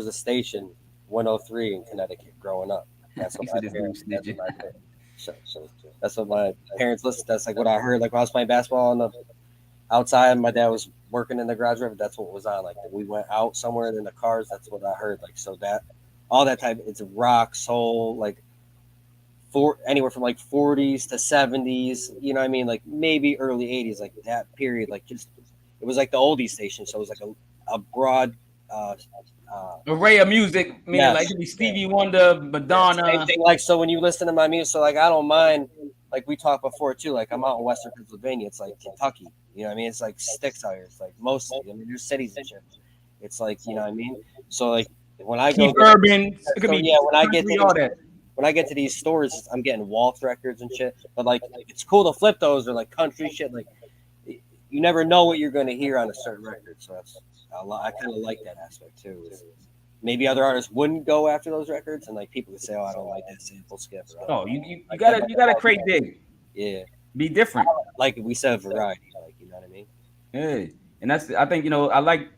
a station 103 in Connecticut growing up, That's what He my said this dude parents. That's what snitching. my parents. That's what my parents listened. That's like what I heard. Like when I was playing basketball on the outside, my dad was working in the garage. That's what was on. Like we went out somewhere in the cars. That's what I heard. Like so that all that type. It's rock, soul, like for anywhere from like 40s to 70s. You know what I mean? Like maybe early 80s. Like that period. Like just it was like the oldies station. So it was like a broad. Uh, Array of music, meaning like it yes. could be Stevie Wonder, Yeah, same Madonna. thing. Like so, when you listen to my music, so like I don't mind. Like we talked before too. Like I'm out in Western Pennsylvania. It's like Kentucky. You know what I mean? It's like sticks out here. It's like mostly. I mean, there's cities and shit. It's like you know what I mean. So like when I go Keith get Urban. It could so be yeah, when I get to country, all that. these stores, I'm getting Waltz records and shit. But like it's cool to flip those or like country shit. Like you never know what you're going to hear on a certain record. So that's I kind of like that aspect too. Maybe other artists wouldn't go after those records, and like people would say, "Oh, I don't like that sample skip." Or, Oh, you like that. gotta create dig. Yeah, Be different. like we said, variety. Like you know what I mean? Yeah. And that's I think I like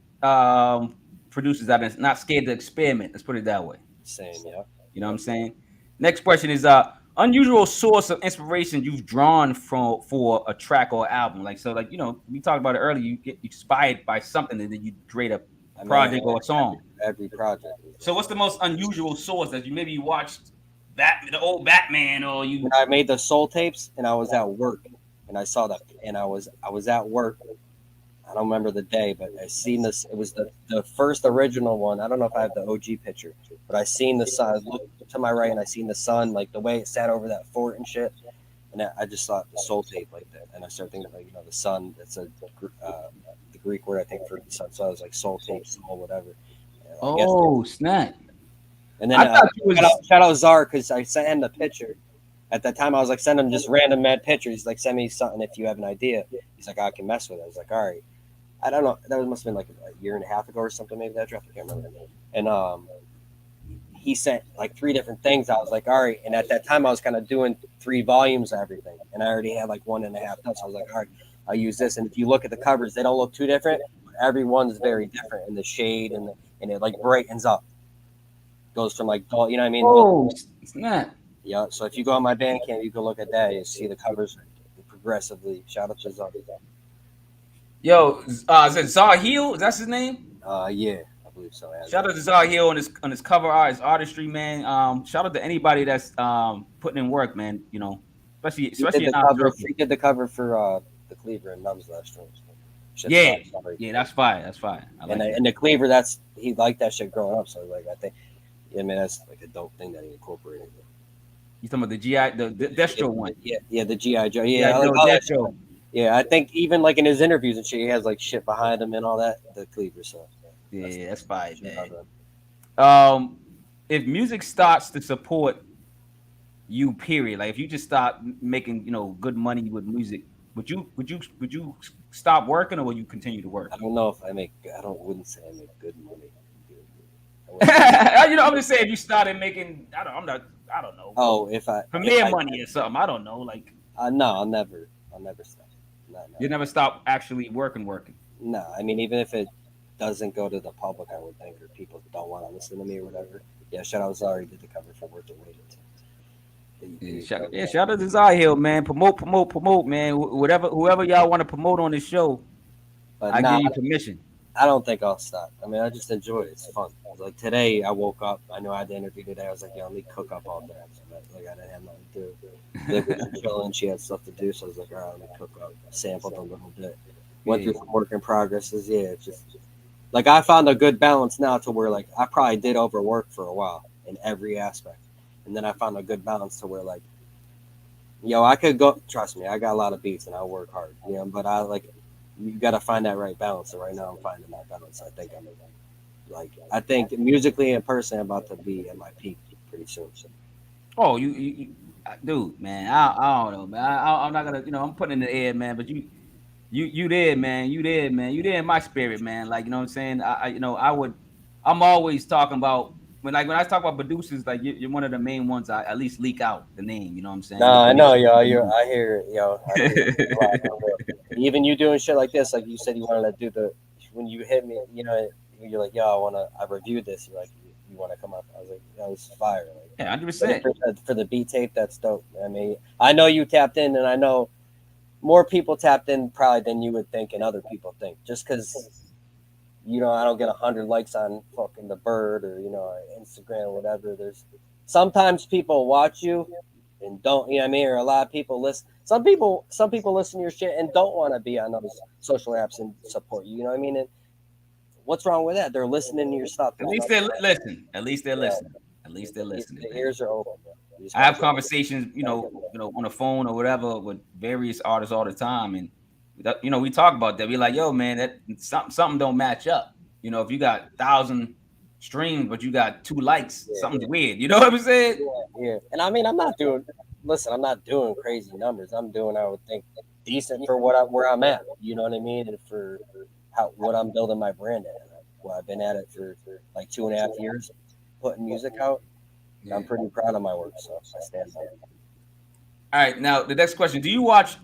producers that are not scared to experiment. Let's put it that way. Same, yeah. You know what I'm saying? Next question is unusual source of inspiration you've drawn from for a track or album. Like so, like we talked about it earlier. You get inspired by something and then you create a I mean, project or a song. every project. So what's the most unusual source that you watched the old Batman or you? When I made the soul tapes, and I was at work, and I saw that, and I was at work. I don't remember the day, but I seen this. It was the first original one. I don't know if I have the OG picture, but I seen the sun. I looked to my right, and I seen the sun, like the way it sat over that fort and shit. And I just thought the soul tape like that, and I started thinking like the sun. That's the Greek word I think for the sun. So I was like soul tape, soul whatever. And I guess, Oh snap! and then I thought you was shout out Czar because I sent him the picture. At that time, I was like sending him just random mad pictures. He's like, send me something if you have an idea. He's like, I can mess with it. I was like, all right. I don't know. That must have been like a year and a half ago or something. Maybe that draft. I can't remember. And he sent like 3 different things. I was like, all right. And at that time, I was kind of doing 3 volumes of everything, and I already had like 1.5 notes. I was like, all right, I'll use this. And if you look at the covers, they don't look too different. Every one's very different in the shade and it like brightens up. Goes from like dull, you know what I mean? oh snap! Yeah. So if you go on my Bandcamp, you can look at that. You see the covers progressively. Shout out to Zar. Yo, is it Zahil? That's his name. Yeah, I believe so. Shout out to Zahil on his cover art, his artistry, man. Shout out to anybody that's putting in work, man. Especially in our circle. He did the cover for the Cleaver and Numb's last room. Yeah, yeah, that's fire. That's fire. I like And the Cleaver, he liked that shit growing up. So like I think, yeah, man, that's like a dope thing that he incorporated. You talking about the GI, the Destro one? Yeah, the GI Joe. Yeah, I Joe, like all that Destro. Yeah, I think even like in his interviews and shit, he has like shit behind him and all that. The Cleaver, so Yeah, that's fire, man. man. If music starts to support you, period, like if you just start making good money with music, would you stop working or will you continue to work? I don't know if I make. Wouldn't say I make good money. I'm just saying if you started making, I don't know. Oh, if I premiere money or something, I don't know. Like, no, I'll never stop. No. You never stop actually working. No, I mean even if it doesn't go to the public, I would think, or people don't want to listen to me or whatever. Yeah, shout out Zari did the cover for Worth the Wait. Shout out to Zahil, man. Promote, man. Whoever y'all want to promote on this show, I give you permission. I don't think I'll stop. I mean, I just enjoy it. It's fun. Like today, I woke up. I knew I had the interview today. I was like, yeah, let me cook up all day. Like I didn't have nothing to do. Like, we were chilling. She had stuff to do, so I was like, all right, let me cook up. Sampled a little bit. Went through some work in progresses. Yeah, it's just like I found a good balance now to where like I probably did overwork for a while in every aspect, and then I found a good balance to where like, I could go. Trust me, I got a lot of beats and I work hard. But I like. You got to find that right balance. And right now, I'm finding that balance. I think musically and personally, I'm about to be at my peak pretty soon. So. Oh, you dude, man. I don't know, man. I'm not gonna, I'm putting in the air, man. But you there, man. You there, man. You there in my spirit, man. Like, you know what I'm saying? I'm always talking about when I talk about producers, like you're one of the main ones. I at least leak out the name. You know what I'm saying? No, I know, yo. I hear it, yo. Even you doing shit like this, like you said, you wanted to do when you hit me, you're like, yo, I reviewed this. You're like, you want to come up? I was like, that was fire. Yeah, hundred Like, percent. for the beat tape, that's dope. I mean, I know you tapped in, and I know more people tapped in probably than you would think, and other people think. Just because I don't get 100 likes on fucking the bird or Instagram or whatever. There's sometimes people watch you and don't, you know what I mean? Or a lot of people listen. Some people listen to your shit and don't want to be on those social apps and support you. You know what I mean? And what's wrong with that? They're listening to your stuff. At There's least they're nothing. listening. At least they're Yeah, listening. At least they're listening, the man. ears are open, bro. You just I gotta have get. conversations, on the phone or whatever with various artists all the time, and we talk about that. We're like, yo, man, that something don't match up. If you got 1,000 streams but you got 2 likes, Yeah, something's weird. You know what I'm saying? yeah. And I mean, I'm not doing. Listen, I'm not doing crazy numbers. I'm doing, I would think, decent for where I'm at. You know what I mean? And for what I'm building my brand at. Well, I've been at it for like 2.5 years, putting music out. And Yeah. I'm pretty proud of my work, so I stand by it. All right, now the next question: do you watch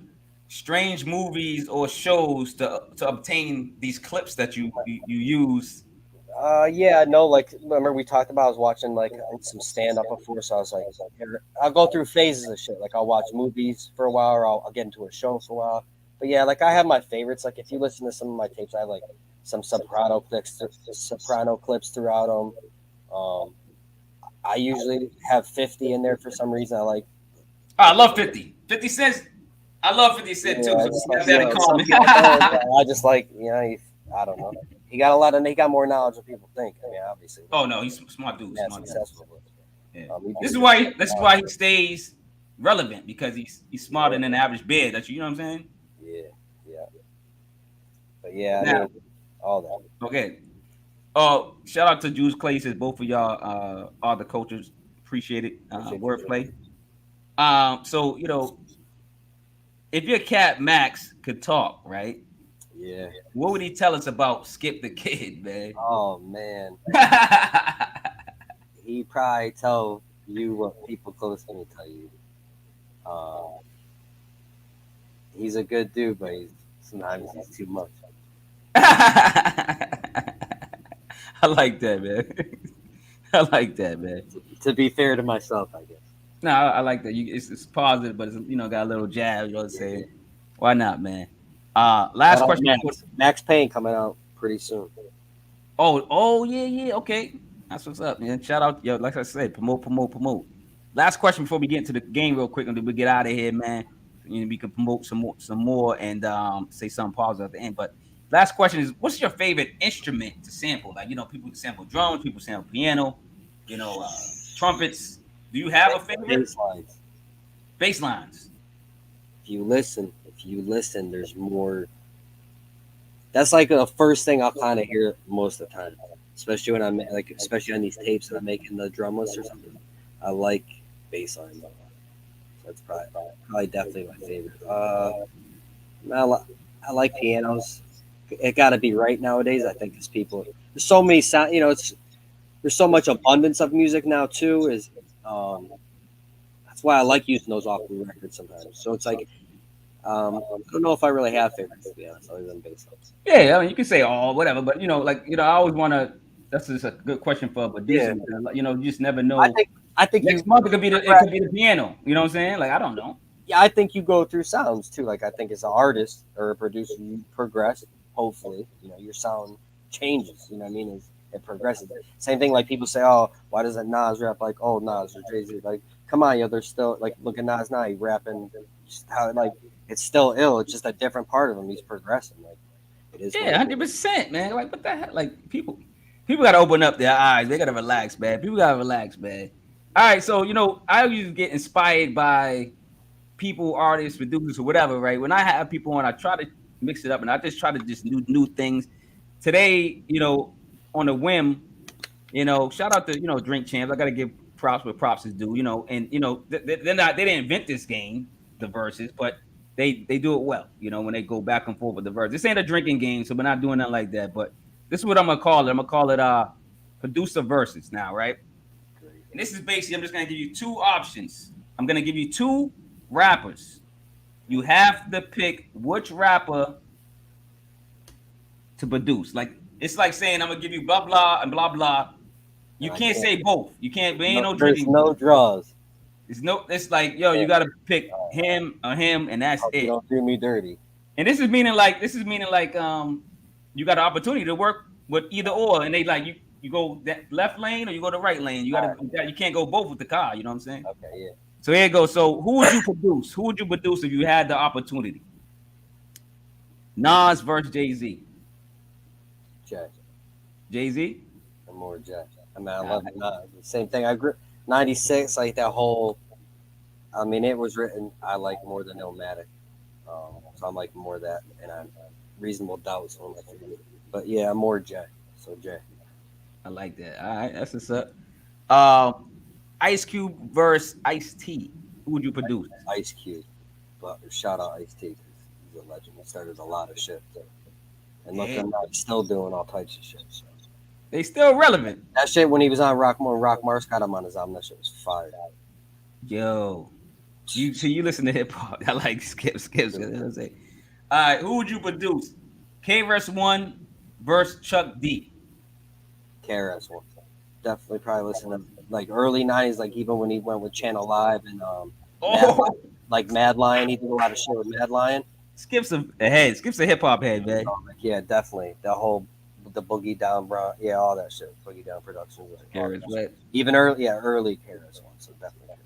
strange movies or shows to obtain these clips that you use? Yeah, no, like remember we talked about I was watching like some stand up before, so I was like, I'll go through phases of shit. Like I'll watch movies for a while, or I'll get into a show for a while. But yeah, like I have my favorites. Like if you listen to some of my tapes, I have like some soprano clips throughout them. I usually have 50 in there for some reason. I like. Oh, I love 50. 50 cents. I love 50 Cent too. Yeah, I So just we like got that in some common. people don't. I just like I don't know. He got more knowledge than people think. I mean, obviously, Oh no, he's a smart dude. yeah, Smart dude. successful. Yeah. He This just is why he stays relevant because he's smarter than the average bear. That's you know what I'm saying? yeah, yeah. But yeah, I Now, mean, all that. okay. Oh, shout out to Juice Clay. Says both of y'all are the coaches. Appreciate it. Appreciate you. Wordplay. So if your cat Max could talk, right? Yeah. What would he tell us about Skip the Kid, man? Oh man, he probably tell you what people close to me tell you. Uh, he's a good dude, but sometimes he's too much. I like that, man. I like that, man. To be fair to myself, I guess. No, I like that. It's positive, but it's got a little jab. You know what I'm saying? Why not, man? Last Shout out question. Max Payne coming out pretty soon. Oh, yeah. Okay, that's what's up, man. Shout out, yo. Like I said, promote. Last question before we get into the game, real quick, and then we get out of here, man. We can promote some more, and say something positive at the end. But last question is, what's your favorite instrument to sample? Like, people sample drums, people sample piano, trumpets. Do you have a favorite? Bass lines. Bass lines. If you listen, there's more. That's like the first thing I'll kind of hear most of the time, especially when I'm like, especially on these tapes that I'm making the drum list or something. I like bass lines a lot. So that's probably definitely my favorite. I like pianos. It got to be right nowadays. I think because people there's so many sound. There's so much abundance of music now too. That's why I like using those off the records sometimes. So it's like I don't know if I really have favorites to be honest, other than bass lines. Yeah, I mean, you can say all whatever, but I always want to. That's just a good question for a producer. You just never know. I think Next month it could be the piano. You know what I'm saying? Like I don't know. Yeah, I think you go through sounds too. Like I think as an artist or a producer, you progress. Hopefully, your sound changes. You know what I mean? It progresses. Same thing like people say, oh, why doesn't Nas rap like old Nas or Jay Z? Like, come on, they're still like look at Nas now. He rapping just how like it's still ill. It's just a different part of him. He's progressing. Like it is. Yeah, 100%, man. Like what the hell? Like people got to open up their eyes. They got to relax, man. People got to relax, man. All right, so I usually get inspired by people, artists, producers, or whatever. Right? When I have people on, I try to mix it up, and I just try to just do new things. Today, on a whim, shout out to Drink Champs. I got to give props where props is due. And they're not they didn't invent this game, the verses, but they do it well. When they go back and forth with the verse. This ain't a drinking game, so we're not doing nothing like that. But this is what I'm gonna call it. I'm gonna call it producer verses now, right? And this is basically, I'm just going to give you two options. I'm going to give you two rappers. You have to pick which rapper to produce. Like, it's like saying, I'm going to give you blah, blah, and blah, blah. You I can't can't. say both. You can't. There ain't No, no there's drinking. no draws. It's no. It's like yo, you gotta pick him or him, and that's Hope you it. don't do me dirty. And this is meaning like you got an opportunity to work with either or, and they like you go that left lane or you go the right lane. All right. You can't go both with the car. You know what I'm saying? Okay, yeah. So here it goes. So who would you produce? Who would you produce if you had the opportunity? Nas versus Jay Z. Jay. Jay Z. I'm more Jay. I mean, I love it. The same thing. I grew 96, like that whole. I mean, it was written. I like more than Illmatic. So I'm like more that, and I'm Reasonable Doubts one of my favorite. But yeah, I'm more Jay. So Jay. I like that. All right, that's what's up. Um, Ice Cube versus Ice T. Who would you produce? Ice Cube. But shout out Ice T. He's a legend. He started a lot of shit. And look at him now, he's still doing all types of shit. So. They still relevant. That shit when he was on Rock Mars got him on his album. That shit was fire. Yo, you listen to hip hop. I like skips. You know what I'm saying? All right, who would you produce? KRS-One versus Chuck D. KRS One. Definitely probably listen to like early 90s, like even when he went with Channel Live and Mad Lion. He did a lot of shit with Mad Lion. Skips a head. Skips a hip hop head, man. Yeah, definitely. The whole the Boogie Down, bro. Yeah, all that shit. Boogie Down Productions. Even early KRS One. So definitely.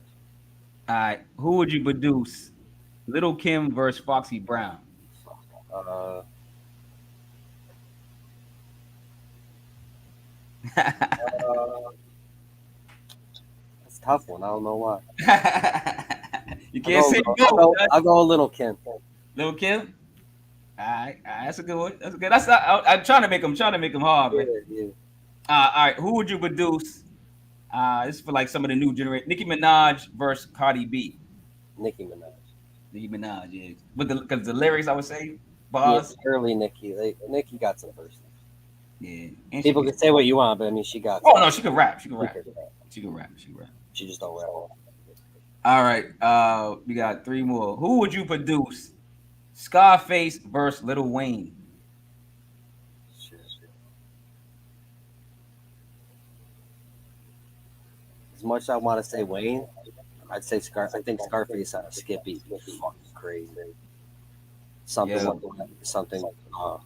All right, who would you produce? Little Kim versus Foxy Brown. That's a tough one. I don't know why. You can't say no. I'll go a Little Kim. Little Kim. All right, that's a good one. That's good. I'm trying to make him hard, man. Yeah. All right, who would you produce? This is for like some of the new generation. Nicki Minaj versus Cardi B. Nicki Minaj, yeah. Because the lyrics, I would say, bars. Yeah, early Nicki. Nicki got some verses. Yeah. People can say what you want, but I mean, she got. Oh no, she can rap. She can rap. She just don't rap. All right. We got three more. Who would you produce? Scarface versus Lil Wayne. Shit. As much as I want to say Wayne, I'd say I think Scarface on a Skippy fucking crazy. Something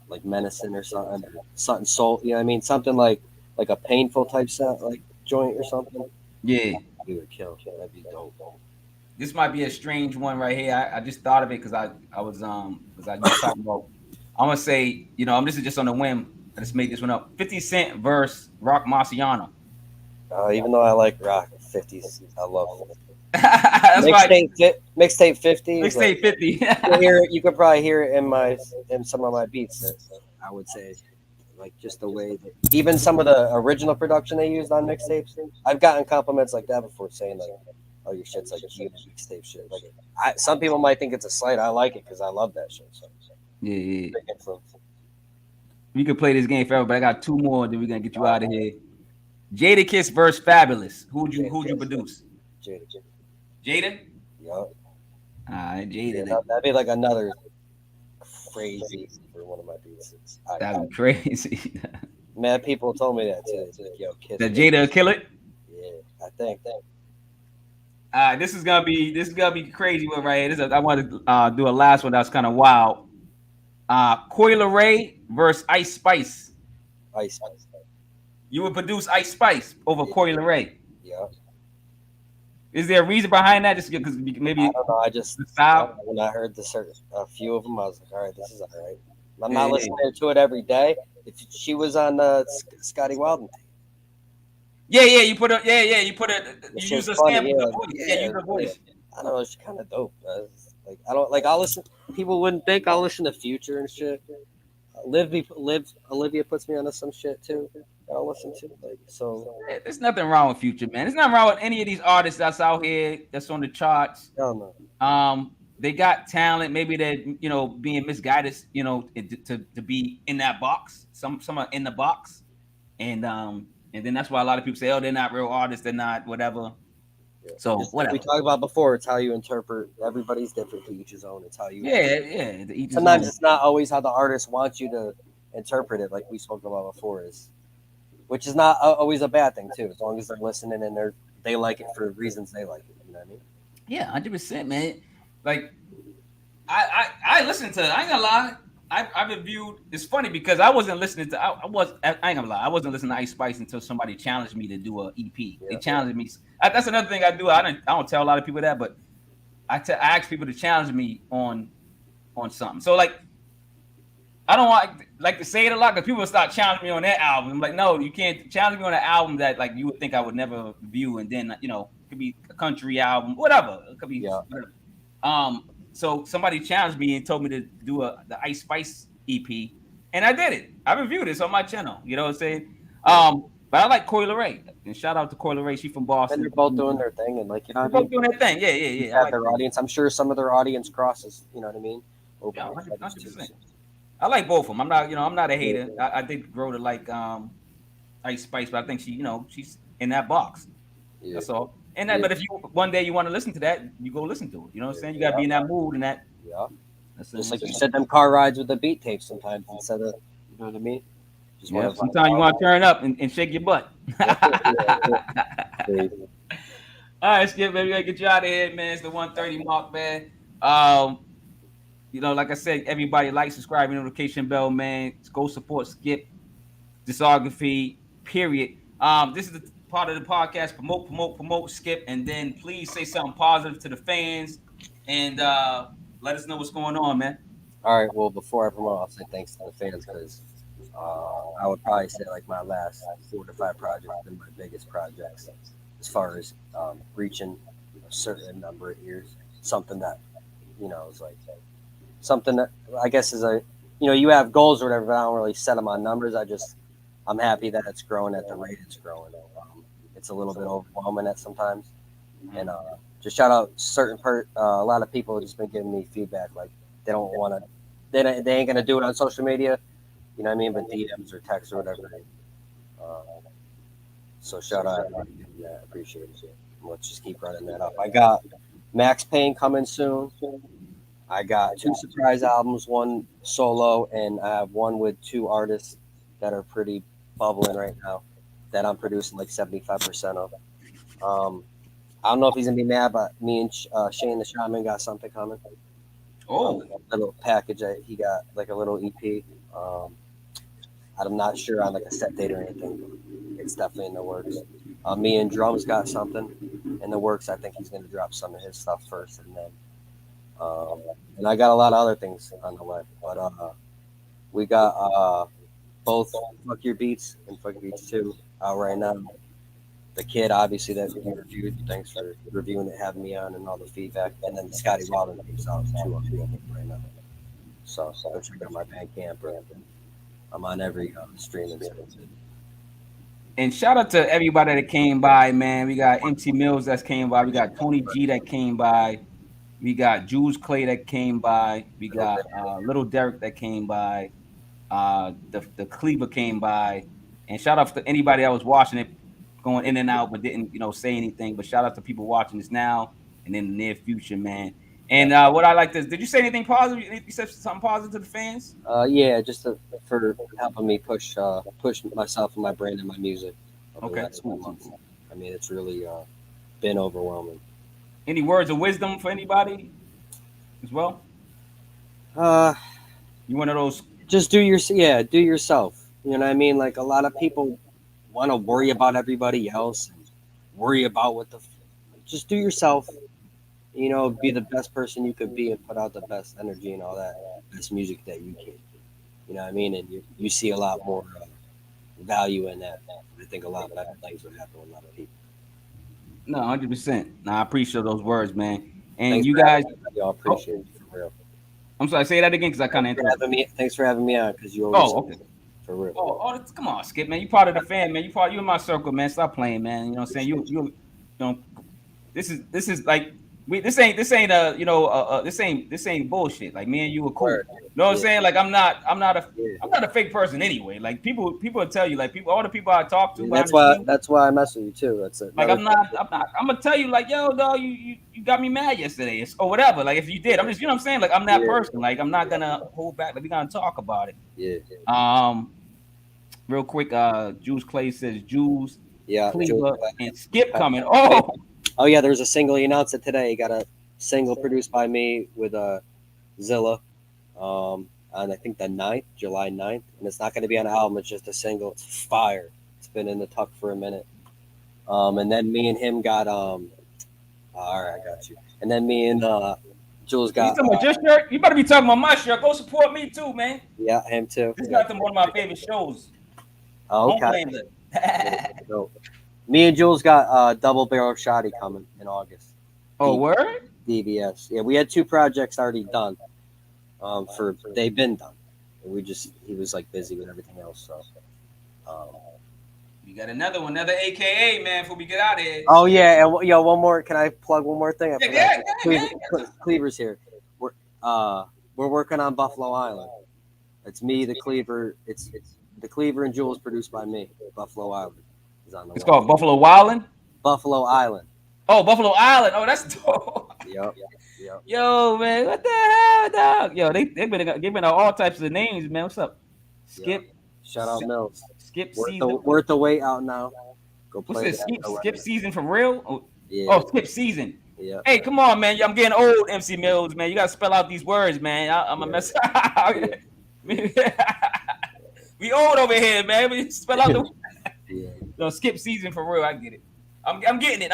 like menacing or something soul. You know what I mean? Something like a painful type set, like joint or something. Yeah, he would kill. That'd be dope. This might be a strange one right here. I just thought of it because I was talking about. I'm gonna say this is just on the whim. I just made this one up. 50 Cent versus Rock Marciano. Even though I like Rock 50s, I love it. That's mixtape 50. Mixtape 50. You could probably hear it in some of my beats. I would say, like just the way that even some of the original production they used on mixtapes. I've gotten compliments like that before, saying like, "Oh, your shit's like huge mixtape shit." Like, some people might think it's a slight. I like it because I love that shit. So. Yeah. We could play this game forever, but I got two more. Then we're gonna get you out of here. Jadakiss versus Fabulous. Who'd you produce? Jada? Yup. All right, Jada. Yeah, that'd be like another crazy for one of my beats. That'd be crazy. Man, people told me that too. Like, yo, kid. That Jada kill it? Yeah, I think. This is gonna be crazy one right here. I want to do a last one that's kind of wild. Coi Leray versus Ice Spice. Ice Spice. You would produce Ice Spice over Coi Leray. Yeah. Is there a reason behind that? Just because maybe I don't know. I just when I heard a few of them, I was like, all right, this is all right. I'm not listening to it every day. If she was on Scotty Wilden. Yeah, you put her. You put her. You use a sample. Use her voice. I don't know. It's kind of dope. Like I don't like. I'll listen. People wouldn't think I'll listen to Future and shit. Olivia puts me onto some shit too. I'll listen to so. There's nothing wrong with Future, man. There's nothing wrong with any of these artists that's out here that's on the charts. Hell no. They got talent. Maybe they're being misguided. To be in that box. Some are in the box, and then that's why a lot of people say, oh, they're not real artists. They're not whatever. Yeah. So whatever we talked about before, it's how you interpret. Everybody's different, to each his own. It's how you. Sometimes it's not always how the artist wants you to interpret it. Like we spoke about before, is which is not always a bad thing too, as long as they're listening and they like it for reasons they like it. You know what I mean? Yeah, 100%, man. Like I listened to. I ain't gonna lie. I reviewed. It's funny because I wasn't listening to. I ain't gonna lie. I wasn't listening to Ice Spice until somebody challenged me to do a EP. They Yeah. challenged me. That's another thing I do. I don't tell a lot of people that, but I ask people to challenge me on something. So like I don't like to say it a lot because people start challenging me on that album. I'm like, no, you can't challenge me on an album that like you would think I would never view, and then it could be a country album, whatever. It could be whatever. So somebody challenged me and told me to do the Ice Spice EP, and I did it. I reviewed this on my channel. You know what I'm saying? But I like Coi Leray, and shout out to Coi Leray. She from Boston. And they're both doing their thing, and like they're both doing their thing. Yeah. I like their audience. I'm sure some of their audience crosses. You know what I mean? Yeah, 100%. I like both of them. I'm not a hater. I did grow to like Ice Spice, but I think she's in that box. Yeah. That's all. And that, but if you one day you want to listen to that, you go listen to it. You know what I'm saying? You gotta be in that mood and that. Yeah. Just like you said, them car rides with the beat tape sometimes instead of, you know what I mean? Just sometimes you want to turn up and shake your butt. All right, Skip, baby, I get you out of here, man. It's the 1:30 mark, man. Like I said, everybody like, subscribe, notification bell, man. Go support Skip discography. Period. This is the part of the podcast. Promote Skip, and then please say something positive to the fans, and let us know what's going on, man. All right. Well, before I promote, I'll say thanks to the fans because I would probably say like my last 4 to 5 projects have been my biggest projects as far as reaching a certain number of ears. Something that is like something that I guess is you have goals or whatever, but I don't really set them on numbers. I'm happy that it's growing at the rate it's growing. It's a little bit overwhelming at sometimes, and just shout out a lot of people have just been giving me feedback like they don't want to, they ain't gonna do it on social media, you know what I mean? But DMs or texts or whatever. So shout out, I appreciate it. Let's just keep running that up. I got Max Payne coming soon. I got 2 surprise albums, 1 solo, and I have 1 with 2 artists that are pretty bubbling right now that I'm producing like 75% of. I don't know if he's gonna be mad, but me and Shane the Shaman got something coming. Oh, a little package. He got like a little EP. I'm not sure on like a set date or anything, but it's definitely in the works. Me and Drums got something in the works. I think he's gonna drop some of his stuff first, and then and I got a lot of other things on the way. But we got both Fuck Your Beats and Fuck Your Beats 2 out right now. The Kid, obviously, that you reviewed. Thanks for reviewing it, having me on, and all the feedback. And then the Scotty Wildman comes out too right now. So go check out my Bandcamp. I'm on every streaming service. And shout out to everybody that came by, man. We got MC Mills that came by. We got Tony G that came by. We got Jules Clay that came by. We got Little Derek that came by. The Cleaver came by. And shout out to anybody that was watching it, going in and out, but didn't say anything. But shout out to people watching this now and in the near future, man. And what I like this, did you say anything positive? You said something positive to the fans? Yeah, just for helping me push myself and my brand and my music. Okay. I mean, it's really been overwhelming. Any words of wisdom for anybody as well? You one of those? Just do yourself. You know what I mean? Like a lot of people want to worry about everybody else and worry about just do yourself. Be the best person you could be and put out the best energy and all that best music that you can. You know what I mean? And you see a lot more value in that. I think a lot better things would happen with a lot of people. No, 100%. No, I appreciate those words, man. And thanks you guys, y'all appreciate it for real. I'm sorry, say that again because I kind of Thanks for having me on because you always. Okay. For real. Come on, Skip, man. You part of the fan, man. You in my circle, man. Stop playing, man. You know what I'm saying? You this is like this ain't this ain't bullshit. Like me and you were cool. You know what I'm saying? Like I'm not a fake person anyway. Like people will tell you, like all the people I talk to. That's why I mess with you too. That's it. Like I'm gonna tell you, like, yo, dog, you got me mad yesterday or whatever. Like if you did, I'm just, you know what I'm saying? Like I'm that person. Like I'm not gonna hold back. Like we gonna talk about it. Yeah. real quick. Jules Clay says Jules, Yeah, Cleaver, and Skip coming. Oh, yeah. There's a single. He announced it today. He got a single produced by me with Zilla, on I think the 9th, July 9th, and it's not going to be on an album. It's just a single. It's fire. It's been in the tuck for a minute. And then me and him got all right, I got you. And then me and Jules you got. talking about your shirt? You better be talking about my shirt. Go support me too, man. Yeah, him too. This is one of my favorite shows. Oh, okay. Homelander. So, me and Jules got double barrel shotty coming in August. Oh, word? DVS. Yeah, we had 2 projects already done. They've been done. And he was like busy with everything else. So. You got another one, another AKA, man. Before we get out of here. Oh yeah, and one more. Can I plug one more thing? Yeah, Cleaver's here. We're working on Buffalo Island. It's me, the Cleaver. It's the Cleaver and Jules produced by me. Buffalo Island is on the. It's called Buffalo Wildin'. Buffalo Island. Oh, Buffalo Island. Oh, that's dope. Yep. Yo, man, what the hell, dog? Yo, they've been giving out all types of names, man. What's up? Skip. Yep. Shout out Mills. Skip worth season. Worth the wait out now. Go play. What's this? Skip season for real? Oh, yeah. Oh, skip season. Yeah. Hey, come on, man. I'm getting old, MC Mills, man. You gotta spell out these words, man. I'm a mess. We old over here, man. We spell out the. No, skip season for real. I get it. I'm getting it.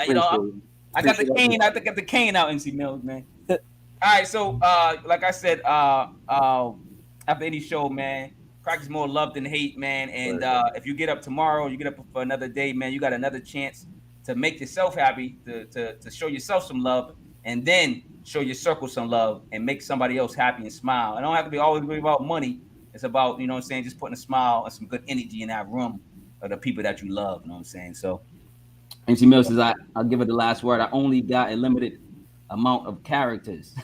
You know, I got the cane. I got the cane out, MC Mills, man. All right, so like I said, after any show, man, practice more love than hate, man. And if you get up tomorrow, you get up for another day, man, you got another chance to make yourself happy, to show yourself some love, and then show your circle some love and make somebody else happy and smile. It don't have to be always about money. It's about, you know what I'm saying, just putting a smile and some good energy in that room of the people that you love. You know what I'm saying? So MC Mills says, I'll give it the last word. I only got a limited amount of characters.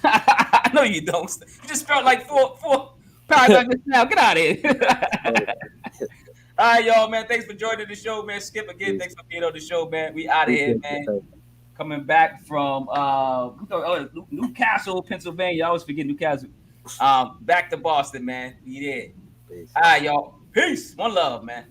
No, you don't. You just felt like four paragraphs just now. Get out of here. All right, y'all, man. Thanks for joining the show, man. Skip again. Thanks for being on the show, man. We out of here, man. Coming back from Newcastle, Pennsylvania. I always forget Newcastle. Back to Boston, man. We there. All right, y'all. Peace. One love, man.